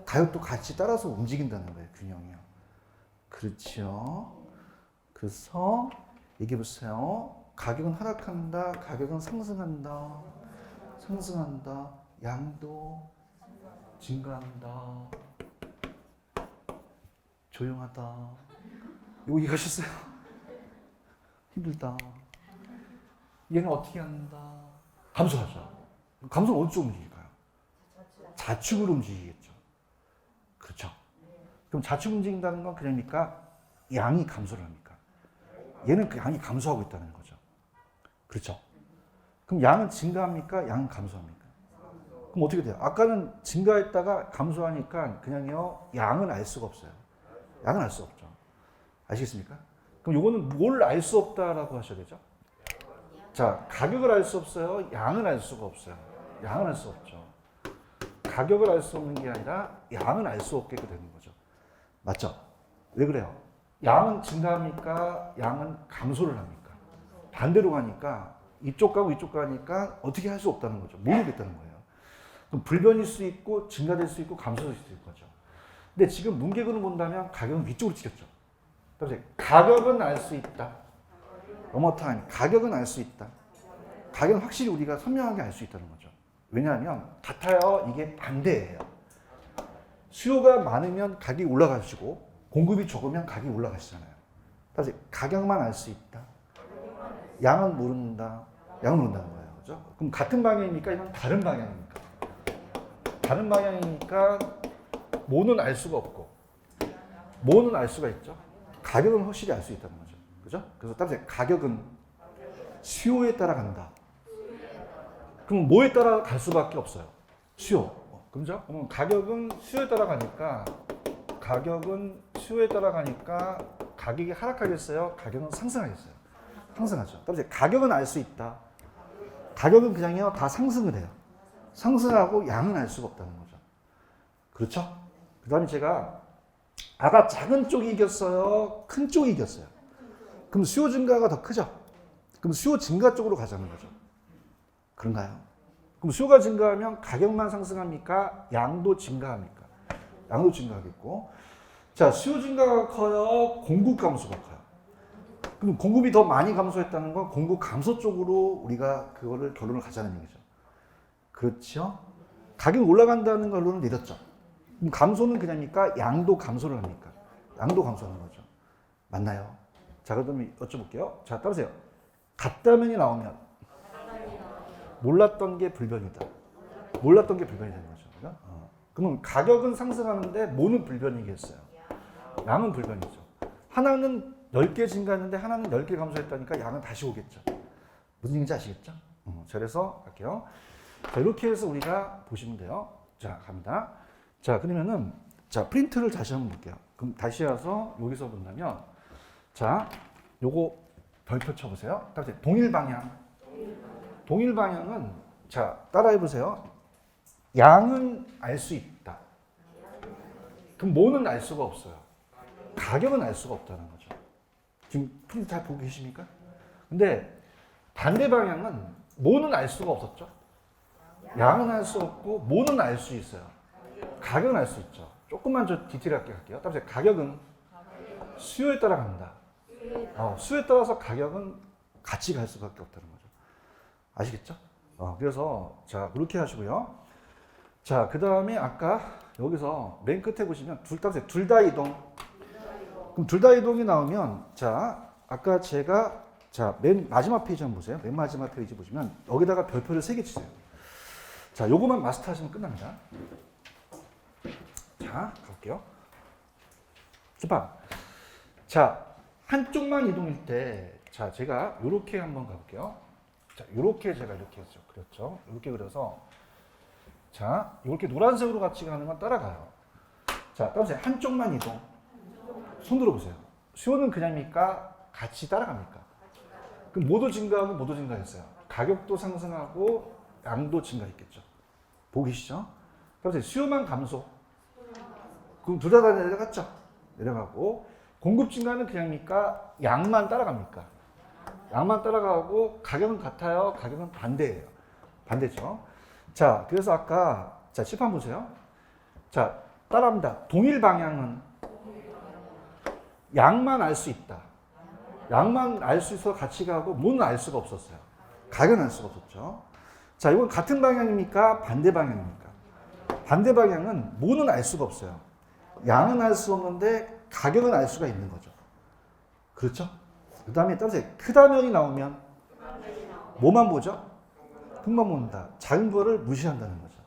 가격도 같이 따라서 움직인다는 거예요, 균형이요. 그렇죠. 그래서 얘기해 보세요. 가격은 하락한다, 가격은 상승한다. 상승한다, 양도 증가한다. 조용하다. 이거 이해하셨어요? 힘들다. 얘는 어떻게 한다? 감소하죠. 감소는 어디 쪽으로 움직일까요? 좌측으로 움직이겠죠. 그렇죠. 그럼 좌측 움직인다는 건 그러니까 양이 감소를 합니까? 얘는 그 양이 감소하고 있다는 거죠. 그렇죠. 그럼 양은 증가합니까? 양은 감소합니까? 그럼 어떻게 돼요? 아까는 증가했다가 감소하니까 그냥요, 양은 알 수가 없어요. 양은 알 수 없죠. 아시겠습니까? 그럼 요거는 뭘 알 수 없다라고 하셔야 되죠? 자, 가격을 알 수 없어요. 양은 알 수가 없어요. 양은 알 수 없죠. 가격을 알 수 없는 게 아니라 양은 알 수 없게 되는 거죠. 맞죠? 왜 그래요? 양은 증가합니까? 양은 감소를 합니까? 반대로 가니까 이쪽 가고 이쪽 가니까 어떻게 할 수 없다는 거죠. 모르겠다는 거예요. 그럼 불변일 수 있고 증가될 수 있고 감소될 수 있을 거죠. 근데 지금 문객으로 본다면 가격은 위쪽으로 찍혔죠. 그래서 가격은 알 수 있다. 어머타임 가격은 알 수 있다. 가격은 확실히 우리가 선명하게 알 수 있다는 거죠. 왜냐하면 같아요. 이게 반대예요. 수요가 많으면 가격이 올라가시고 공급이 적으면 가격이 올라가시잖아요. 다시 가격만 알 수 있다. 양은 모른다. 양은 모른다는 거예요. 그죠? 그럼 같은 방향입니까? 이건 다른 방향입니까? 다른 방향이니까 뭐는 알 수가 없고 뭐는 알 수가 있죠. 가격은 확실히 알 수 있다는 거죠. 그죠? 그래서 따라서 가격은 수요에 따라 간다. 그럼 뭐에 따라 갈 수밖에 없어요? 수요. 그죠? 그럼 가격은 수요에 따라 가니까 가격은 수요에 따라 가니까 가격이 하락하겠어요? 가격은 상승하겠어요? 상승하죠. 따라서 가격은 알 수 있다. 가격은 그냥요 다 상승을 해요. 상승하고 양은 알 수가 없다는 거죠. 그렇죠? 그 다음에 제가 아까 작은 쪽이 이겼어요? 큰 쪽이 이겼어요? 그럼 수요 증가가 더 크죠? 그럼 수요 증가 쪽으로 가자는 거죠. 그런가요? 그럼 수요가 증가하면 가격만 상승합니까? 양도 증가합니까? 양도 증가하겠고. 자, 수요 증가가 커요? 공급 감소가 커요? 그럼 공급이 더 많이 감소했다는 건 공급 감소 쪽으로 우리가 그거를 결론을 가자는 얘기죠. 그렇죠? 가격이 올라간다는 결론을 내렸죠. 그럼 감소는 그냥입니까? 양도 감소를 합니까? 양도 감소하는 거죠. 맞나요? 자, 그럼 여쭤볼게요. 자, 따보세요. 같다면이 나오면 몰랐던 게 불변이다. 몰랐던 게 불변이 되는 거죠. 그죠? 그러면 가격은 상승하는데 뭐는 불변이겠어요? 양은 불변이죠. 하나는 10개 증가했는데 하나는 10개 감소했다니까 양은 다시 오겠죠. 무슨 얘기인지 아시겠죠? 자, 그래서 갈게요. 자, 이렇게 해서 우리가 보시면 돼요. 자, 갑니다. 자, 그러면은 자, 프린트를 다시 한번 볼게요. 그럼 다시 와서 여기서 본다면 자, 요거 별표 쳐보세요. 따라서 동일 방향. 동일 방향은 자, 따라해 보세요. 양은 알 수 있다. 그럼 뭐는 알 수가 없어요. 가격은 알 수가 없다는 거죠. 지금 프린트 다 보고 계십니까? 근데 반대 방향은 뭐는 알 수가 없었죠. 양은 알 수 없고 뭐는 알 수 있어요. 가격은 알 수 있죠. 조금만 저 디테일하게 할게요. 따라서 가격은 수요에 따라 간다. 수요에 따라서 가격은 같이 갈 수밖에 없다는 거죠. 아시겠죠? 그래서 자, 그렇게 하시고요. 자, 그 다음에 아까 여기서 맨 끝에 보시면 둘 다 이동. 그럼 둘 다 이동이 나오면 자, 아까 제가 자, 맨 마지막 페이지 한번 보세요. 맨 마지막 페이지 보시면 여기다가 별표를 3개 치세요. 자, 요거만 마스터하시면 끝납니다. 자, 가볼게요. 자, 한쪽만 이동일 때, 자, 제가 요렇게 한번 가볼게요. 자, 요렇게 제가 이렇게 했죠. 그렸죠. 요렇게 그려서, 자, 요렇게 노란색으로 같이 가는 건 따라가요. 자, 따라보세요. 한쪽만 이동. 손 들어보세요. 수요는 그냥입니까? 같이 따라갑니까? 그럼 모두 증가하고 모두 증가했어요. 가격도 상승하고 양도 증가했겠죠. 보고 계시죠? 따라보세요. 수요만 감소. 그럼 둘 다 내려갔죠? 내려가고 공급 증가는 그냥입니까? 양만 따라갑니까? 양만 따라가고 가격은 같아요? 가격은 반대예요. 반대죠. 자, 그래서 아까 자, 칠판 보세요. 자, 따라합니다. 동일 방향은 양만 알 수 있다. 양만 알 수 있어서 같이 가고 뭐는 알 수가 없었어요. 가격은 알 수가 없었죠. 자, 이건 같은 방향입니까? 반대 방향입니까? 반대 방향은 뭐는 알 수가 없어요. 양은 알 수 없는데 가격은 알 수가 있는 거죠. 그렇죠? 그 다음에 따라서 크다면이 나오면 뭐만 보죠? 큰만 본다. 작은 거를 무시한다는 거죠.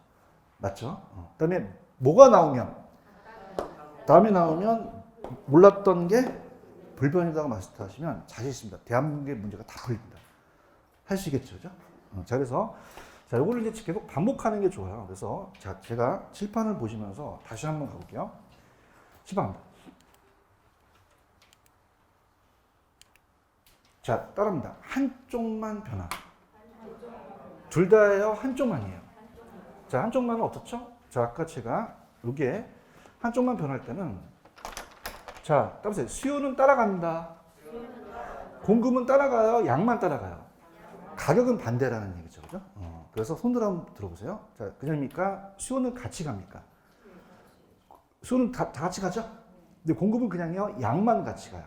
맞죠? 그 다음에 뭐가 나오면 다음에 나오면 몰랐던 게 불변이라고 마스터하시면 자신 있습니다. 대한민국의 문제가 다 풀립니다. 할 수 있겠죠? 그죠? 자, 그래서 자, 이거를 이제 계속 반복하는 게 좋아요. 그래서 자, 제가 칠판을 보시면서 다시 한번 가볼게요. 칠판. 자, 따라합니다. 한쪽만 변화. 둘 다예요? 한쪽만이에요? 자, 한쪽만은 어떻죠? 자, 아까 제가 이게 한쪽만 변할 때는 자, 따라보세요. 수요는 따라간다. 공급은 따라가요? 양만 따라가요? 가격은 반대라는 얘기죠. 그죠? 그래서 손들 한번 들어보세요. 자, 그냥입니까? 수요는 같이 갑니까? 수요는 다 같이 가죠? 근데 공급은 그냥요, 양만 같이 가요.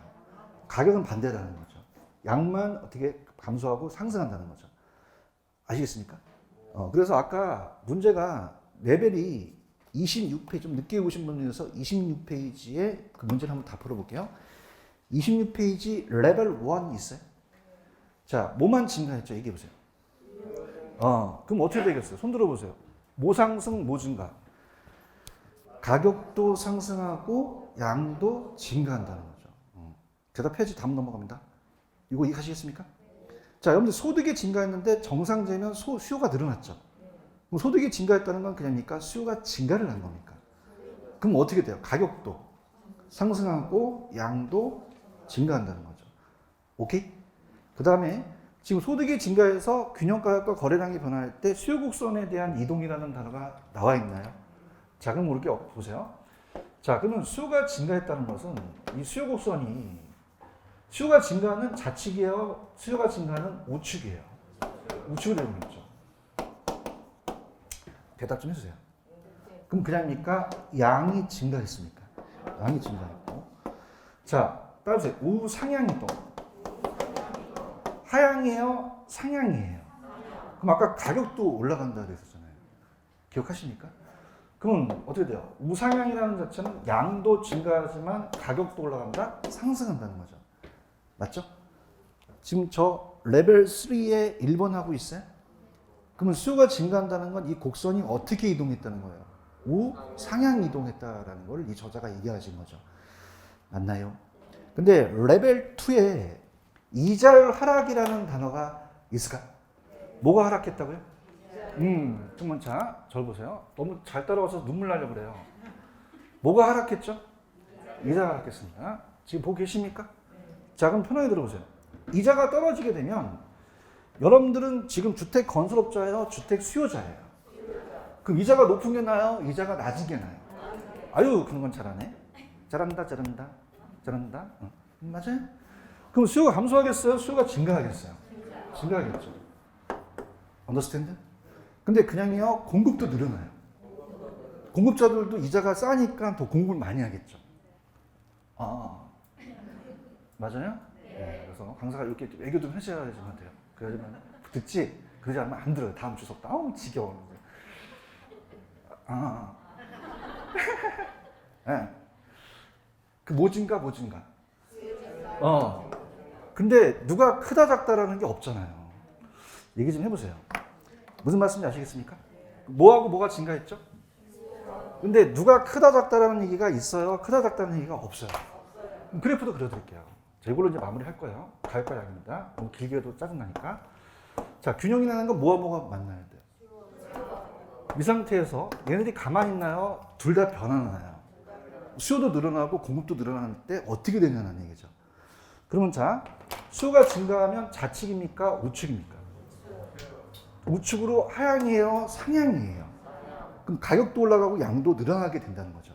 가격은 반대라는 거죠. 양만 어떻게 감소하고 상승한다는 거죠. 아시겠습니까? 그래서 아까 문제가 레벨이 26페이지, 좀 늦게 오신 분이어서 26페이지에 그 문제를 한번 다 풀어볼게요. 26페이지 레벨 1 있어요? 자, 뭐만 증가했죠? 얘기해 보세요. 그럼 어떻게 되겠어요? 손 들어보세요. 뭐 상승, 뭐 증가? 가격도 상승하고 양도 증가한다는 거죠. 대답해야지 다음 넘어갑니다. 이거 이해하시겠습니까? 자, 여러분들 소득이 증가했는데 정상되면 수요가 늘어났죠. 그럼 소득이 증가했다는 건 그냥입니까? 수요가 증가를 한 겁니까? 그럼 어떻게 돼요? 가격도 상승하고 양도 증가한다는 거죠. 오케이? 그 다음에 지금 소득이 증가해서 균형가격과 거래량이 변화할 때 수요 곡선에 대한 이동이라는 단어가 나와 있나요? 자, 그럼 이렇게 보세요. 자, 그러면 수요가 증가했다는 것은 이 수요 곡선이 수요가 증가는 좌측이에요? 수요가 증가는 우측이에요? 우측으로 되고 있죠. 대답 좀 해주세요. 그럼 그냥입니까? 양이 증가했습니까? 양이 증가했고. 자, 따라주세요. 우상향이동. 하향이에요? 상향이에요? 그럼 아까 가격도 올라간다 그랬었잖아요. 기억하십니까? 그럼 어떻게 돼요? 우상향이라는 자체는 양도 증가하지만 가격도 올라간다? 상승한다는 거죠. 맞죠? 지금 저 레벨 3에 1번 하고 있어요? 그러면 수요가 증가한다는 건 이 곡선이 어떻게 이동했다는 거예요? 우상향 이동했다라는 걸 이 저자가 얘기하신 거죠. 맞나요? 근데 레벨 2에 이자율 하락이라는 단어가 있을까? 뭐가 하락했다고요? 그러면 자, 절 보세요. 너무 잘 따라와서 눈물 나려고 그래요. 뭐가 하락했죠? 이자가 하락했습니다. 지금 보고 계십니까? 자, 그럼 편하게 들어보세요. 이자가 떨어지게 되면 여러분들은 지금 주택 건설업자예요? 주택 수요자예요? 그럼 이자가 높은 게 나아요? 이자가 낮은 게 나아요? 아유, 그런 건 잘하네. 잘한다. 맞아요? 그럼 수요가 감소하겠어요? 수요가 증가하겠어요? 증가하겠죠. 언더스탠드? 근데 그냥요, 공급도 늘어나요. 공급자들도 이자가 싸니까 더 공급을 많이 하겠죠. 맞아요? 네, 그래서 강사가 이렇게 애교 좀 해줘야지만 돼요. 그래야지만 듣지? 그러지 않으면 안 들어요. 다음 주 수업도. 아우, 지겨워. 네. 그 모진가? 근데 누가 크다 작다라는 게 없잖아요. 얘기 좀 해보세요. 무슨 말씀인지 아시겠습니까? 뭐하고 뭐가 증가했죠? 근데 누가 크다 작다라는 얘기가 있어요? 크다 작다는 얘기가 없어요. 그래프도 그려드릴게요. 자, 이걸로 이제 마무리 할 거예요. 가역과 양입니다. 너무 길게 해도 짜증나니까. 자, 균형이라는 건 뭐가 만나야 돼요? 이 상태에서 얘네들이 가만히 있나요? 둘 다 변하나요? 수요도 늘어나고 공급도 늘어나는 때 어떻게 되냐는 얘기죠. 그러면 자, 수요가 증가하면 좌측입니까? 우측입니까? 우측으로 하향이에요? 상향이에요? 그럼 가격도 올라가고 양도 늘어나게 된다는 거죠.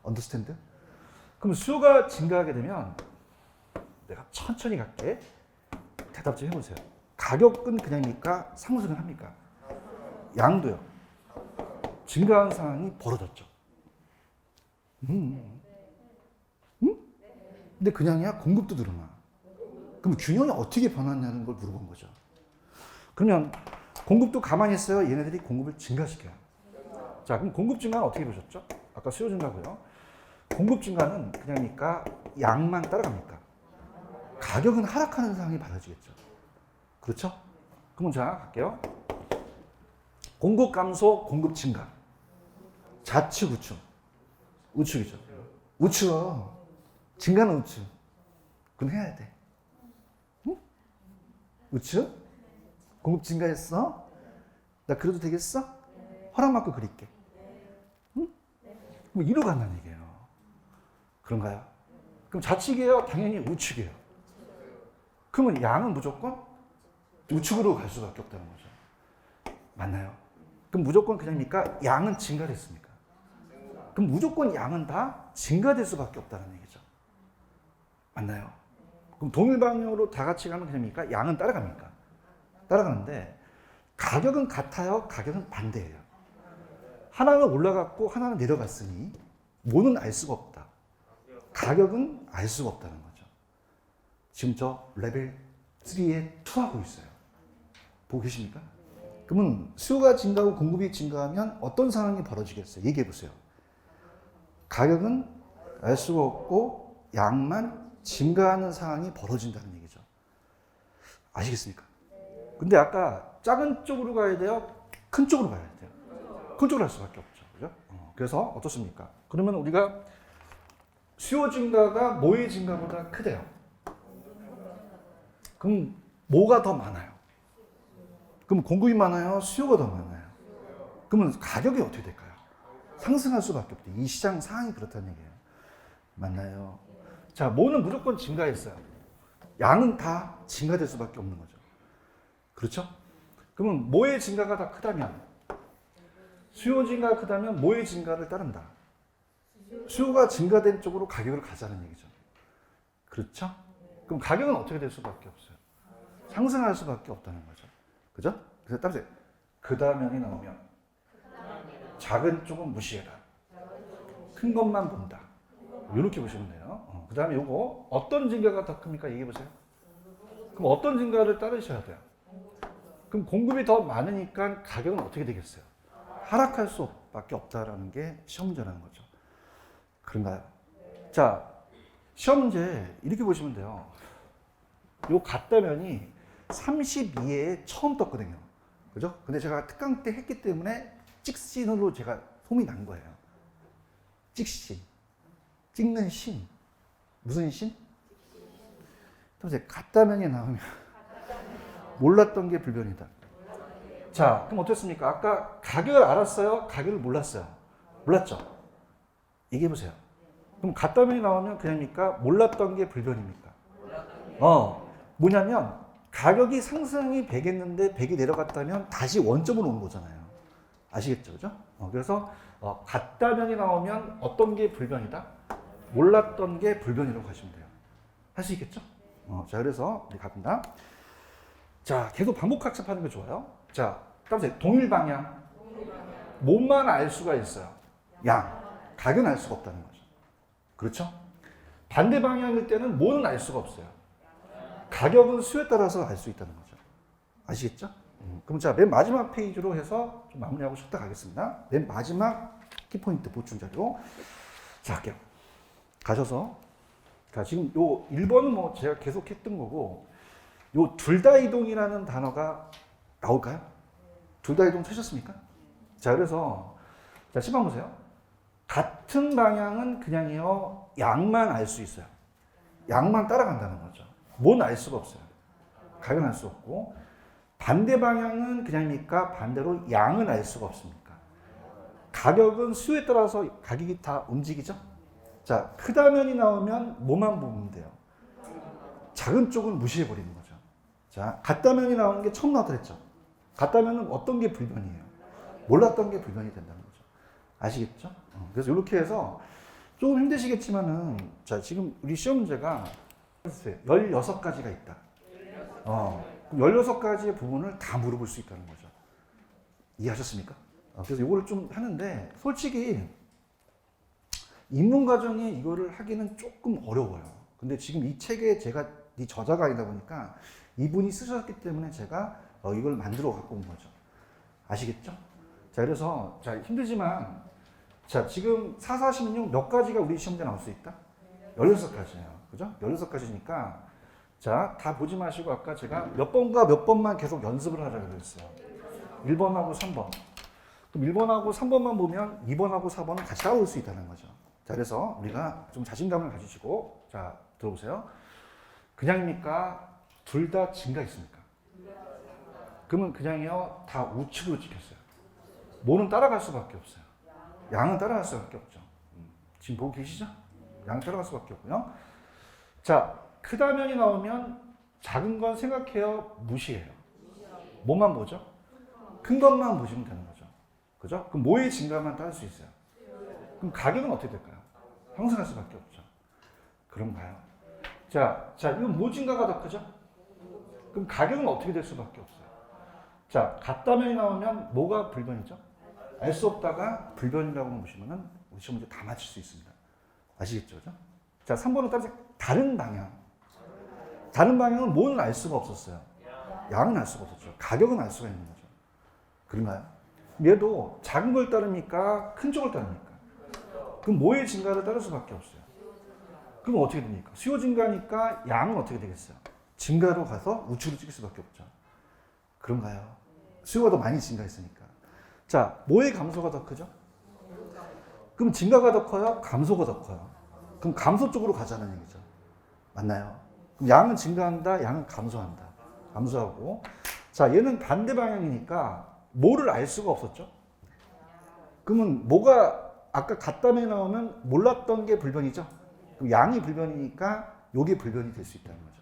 언더스탠드? 그럼 수요가 증가하게 되면 내가 천천히 갈게. 대답 좀 해보세요. 가격은 그냥입니까? 상승을 합니까? 양도요. 증가한 상황이 벌어졌죠. 근데 그냥이야? 공급도 늘어나. 그럼 균형이 어떻게 변하냐는 걸 물어본 거죠. 그러면 공급도 가만히 있어요? 얘네들이 공급을 증가시켜요. 자, 그럼 공급 증가는 어떻게 보셨죠? 아까 수요 증가고요. 공급 증가는 그냥이니까 양만 따라갑니까? 가격은 하락하는 상황이 받아지겠죠. 그렇죠? 그럼 자, 갈게요. 공급 감소, 공급 증가. 좌측, 우측. 우측이죠. 우측. 증가는 우측. 그럼 해야 돼. 응? 우측? 공급 증가했어? 나 그래도 되겠어? 허락 받고 그릴게. 응? 뭐 이로 간다는 얘기예요. 그런가요? 그럼 좌측이에요? 당연히 우측이에요. 그러면 양은 무조건 우측으로 갈 수밖에 없다는 거죠. 맞나요? 그럼 무조건 그냥입니까? 양은 증가됐습니까? 그럼 무조건 양은 다 증가될 수밖에 없다는 얘기죠. 맞나요? 그럼 동일 방향으로 다 같이 가면 그냥입니까? 양은 따라갑니까? 따라가는데 가격은 같아요? 가격은 반대예요. 하나는 올라갔고 하나는 내려갔으니 뭐는 알 수가 없다. 가격은 알 수가 없다는 거죠. 지금 저 레벨 3에 2하고 있어요. 보고 계십니까? 그러면 수요가 증가하고 공급이 증가하면 어떤 상황이 벌어지겠어요? 얘기해 보세요. 가격은 알 수가 없고 양만 증가하는 상황이 벌어진다는 얘기죠. 아시겠습니까? 근데 아까 작은 쪽으로 가야 돼요? 큰 쪽으로 가야 돼요? 큰 쪽으로 갈 수밖에 없죠. 그죠? 그래서 어떻습니까? 그러면 우리가 수요 증가가 뭐의 증가보다 크대요. 그럼 뭐가 더 많아요? 그럼 공급이 많아요? 수요가 더 많아요? 그러면 가격이 어떻게 될까요? 상승할 수밖에 없대. 이 시장 상황이 그렇다는 얘기예요. 맞나요? 자, 뭐는 무조건 증가했어요. 양은 다 증가될 수밖에 없는 거죠. 그렇죠? 그러면 뭐의 증가가 더 크다면? 수요 증가가 크다면 뭐의 증가를 따른다? 수요가 증가된 쪽으로 가격을 가자는 얘기죠. 그렇죠? 그럼 가격은 어떻게 될 수밖에 없어요? 상승할 수밖에 없다는 거죠. 그죠? 그래서 따라서 그 다음에 나오면 작은 쪽은 무시해라. 큰 것만 본다. 이렇게 보시면 돼요. 그 다음에 요거 어떤 증가가 더 큽니까? 얘기해 보세요. 그럼 어떤 증가를 따르셔야 돼요? 그럼 공급이 더 많으니까 가격은 어떻게 되겠어요? 하락할 수밖에 없다라는 게 시험 문제라는 거죠. 그런가요? 자, 시험 문제 이렇게 보시면 돼요. 요 같다면이 32에 처음 떴거든요. 그죠? 근데 제가 특강 때 했기 때문에 찍신으로 제가 소문이 난 거예요. 찍신. 찍는 신. 무슨 신? 같다면이 나오면 몰랐던 게 불변이다. 자, 그럼 어떻습니까? 아까 가격을 알았어요? 가격을 몰랐어요? 몰랐죠? 얘기해 보세요. 그럼 같다면이 나오면 그냥입니까? 몰랐던 게 불변입니까? 뭐냐면 가격이 상승이 100했는데 100이 내려갔다면 다시 원점으로 오는 거잖아요. 아시겠죠? 그죠? 그래서 같다면이 나오면 어떤 게 불변이다? 몰랐던 게 불변이라고 하시면 돼요. 할 수 있겠죠? 자, 그래서 우리 갑니다. 자, 계속 반복 학습하는 게 좋아요. 자, 따라서 동일 방향. 뭐만 알 수가 있어요? 양. 가격은 알 수가 없다는 거죠. 그렇죠? 반대 방향일 때는 뭐는 알 수가 없어요. 가격은 수요에 따라서 알 수 있다는 거죠. 아시겠죠? 그럼 자, 맨 마지막 페이지로 해서 좀 마무리하고 쉬었다 가겠습니다. 맨 마지막 키포인트 보충 자료. 자, 할게요. 가셔서. 자, 지금 요 1번은 뭐 제가 계속 했던 거고, 요 둘 다 이동이라는 단어가 나올까요? 둘 다 이동 찾으셨습니까? 자, 그래서, 자, 10번 보세요. 같은 방향은 그냥요, 양만 알 수 있어요. 양만 따라간다는 거죠. 뭔 알 수가 없어요. 가격은 알 수 없고, 반대 방향은 그냥입니까? 반대로 양은 알 수가 없습니까? 가격은 수요에 따라서 가격이 다 움직이죠? 자, 크다면이 나오면 뭐만 보면 돼요? 작은 쪽은 무시해버리는 거죠. 자, 같다면이 나오는 게 처음 나왔다 했죠? 같다면은 어떤 게 불변이에요? 몰랐던 게 불변이 된다는 거죠. 아시겠죠? 그래서 이렇게 해서 조금 힘드시겠지만은, 자, 지금 우리 시험 문제가 16가지가 있다. 16가지의 부분을 다 물어볼 수 있다는 거죠. 이해하셨습니까? 그래서 이거를 좀 하는데, 솔직히, 입문 과정에 이거를 하기는 조금 어려워요. 근데 지금 이 책에 제가 이 저자가 아니다 보니까 이분이 쓰셨기 때문에 제가 이걸 만들어 갖고 온 거죠. 아시겠죠? 자, 그래서, 자, 힘들지만, 자, 지금 4, 4, 16 몇 가지가 우리 시험에 나올 수 있다? 16가지예요. 그죠? 16가지니까, 자, 다 보지 마시고 아까 제가 몇 번과 몇 번만 계속 연습을 하라고 그랬어요. 1번하고 3번. 그럼 1번하고 3번만 보면 2번하고 4번은 같이 따라올 수 있다는 거죠. 자, 그래서 우리가 좀 자신감을 가지시고, 자, 들어보세요. 그냥입니까? 둘 다 증가 있습니까? 그러면 그냥이요, 다 우측으로 찍혔어요. 뭐는 따라갈 수밖에 없어요. 양은 따라갈 수밖에 없죠. 지금 보고 계시죠? 양 따라갈 수밖에 없고요. 자, 크다면이 나오면 작은 건 생각해요, 무시해요. 뭐만 보죠? 큰 것만 보시면 되는 거죠. 그죠? 그럼 뭐의 증가만 따를 수 있어요? 그럼 가격은 어떻게 될까요? 상승할 수밖에 없죠. 그런가요? 자, 이건 뭐 증가가 더 크죠? 그럼 가격은 어떻게 될 수밖에 없어요? 자, 같다면이 나오면 뭐가 불변이죠? 알 수 없다가 불변이라고 보시면은 우리 시험 문제 다 맞힐 수 있습니다. 아시겠죠? 그죠? 자, 3번은 따라서 다른 방향. 다른 방향은 뭐는 알 수가 없었어요? 양은 알 수가 없었죠. 가격은 알 수가 있는 거죠. 그런가요? 얘도 작은 걸 따릅니까? 큰 쪽을 따릅니까? 그럼 뭐의 증가를 따를 수밖에 없어요. 그럼 어떻게 됩니까? 수요 증가니까 양은 어떻게 되겠어요? 증가로 가서 우측으로 찍을 수밖에 없죠. 그런가요? 수요가 더 많이 증가했으니까. 자, 뭐의 감소가 더 크죠? 그럼 증가가 더 커요? 감소가 더 커요? 그럼 감소 쪽으로 가자는 얘기죠. 맞나요? 그럼 양은 증가한다, 양은 감소한다. 감소하고. 자, 얘는 반대 방향이니까 뭐를 알 수가 없었죠? 그러면 뭐가 아까 같다면 나오면 몰랐던 게 불변이죠? 그럼 양이 불변이니까 요게 불변이 될 수 있다는 거죠.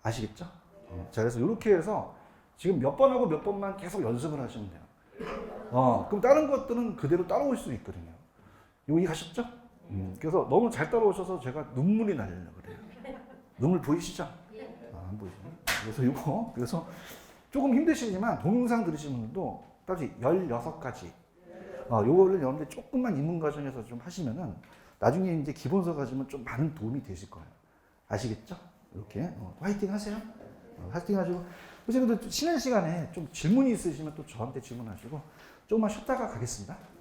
아시겠죠? 자, 그래서 이렇게 해서 지금 몇 번하고 몇 번만 계속 연습을 하시면 돼요. 그럼 다른 것들은 그대로 따라올 수 있거든요. 이거 이해하셨죠? 그래서 너무 잘 따라오셔서 제가 눈물이 나려고 그래요. 눈물 보이시죠? 안 보이시네. 그래서 이거 그래서 조금 힘드시지만 동영상 들으시는 분들도 따지 16가지 요거를 여러분들 조금만 입문 과정에서 좀 하시면은 나중에 이제 기본서 가지면 좀 많은 도움이 되실 거예요. 아시겠죠? 이렇게 화이팅 하세요. 화이팅 하시고 선생님도 쉬는 시간에 좀 질문이 있으시면 또 저한테 질문하시고 조금만 쉬었다가 가겠습니다.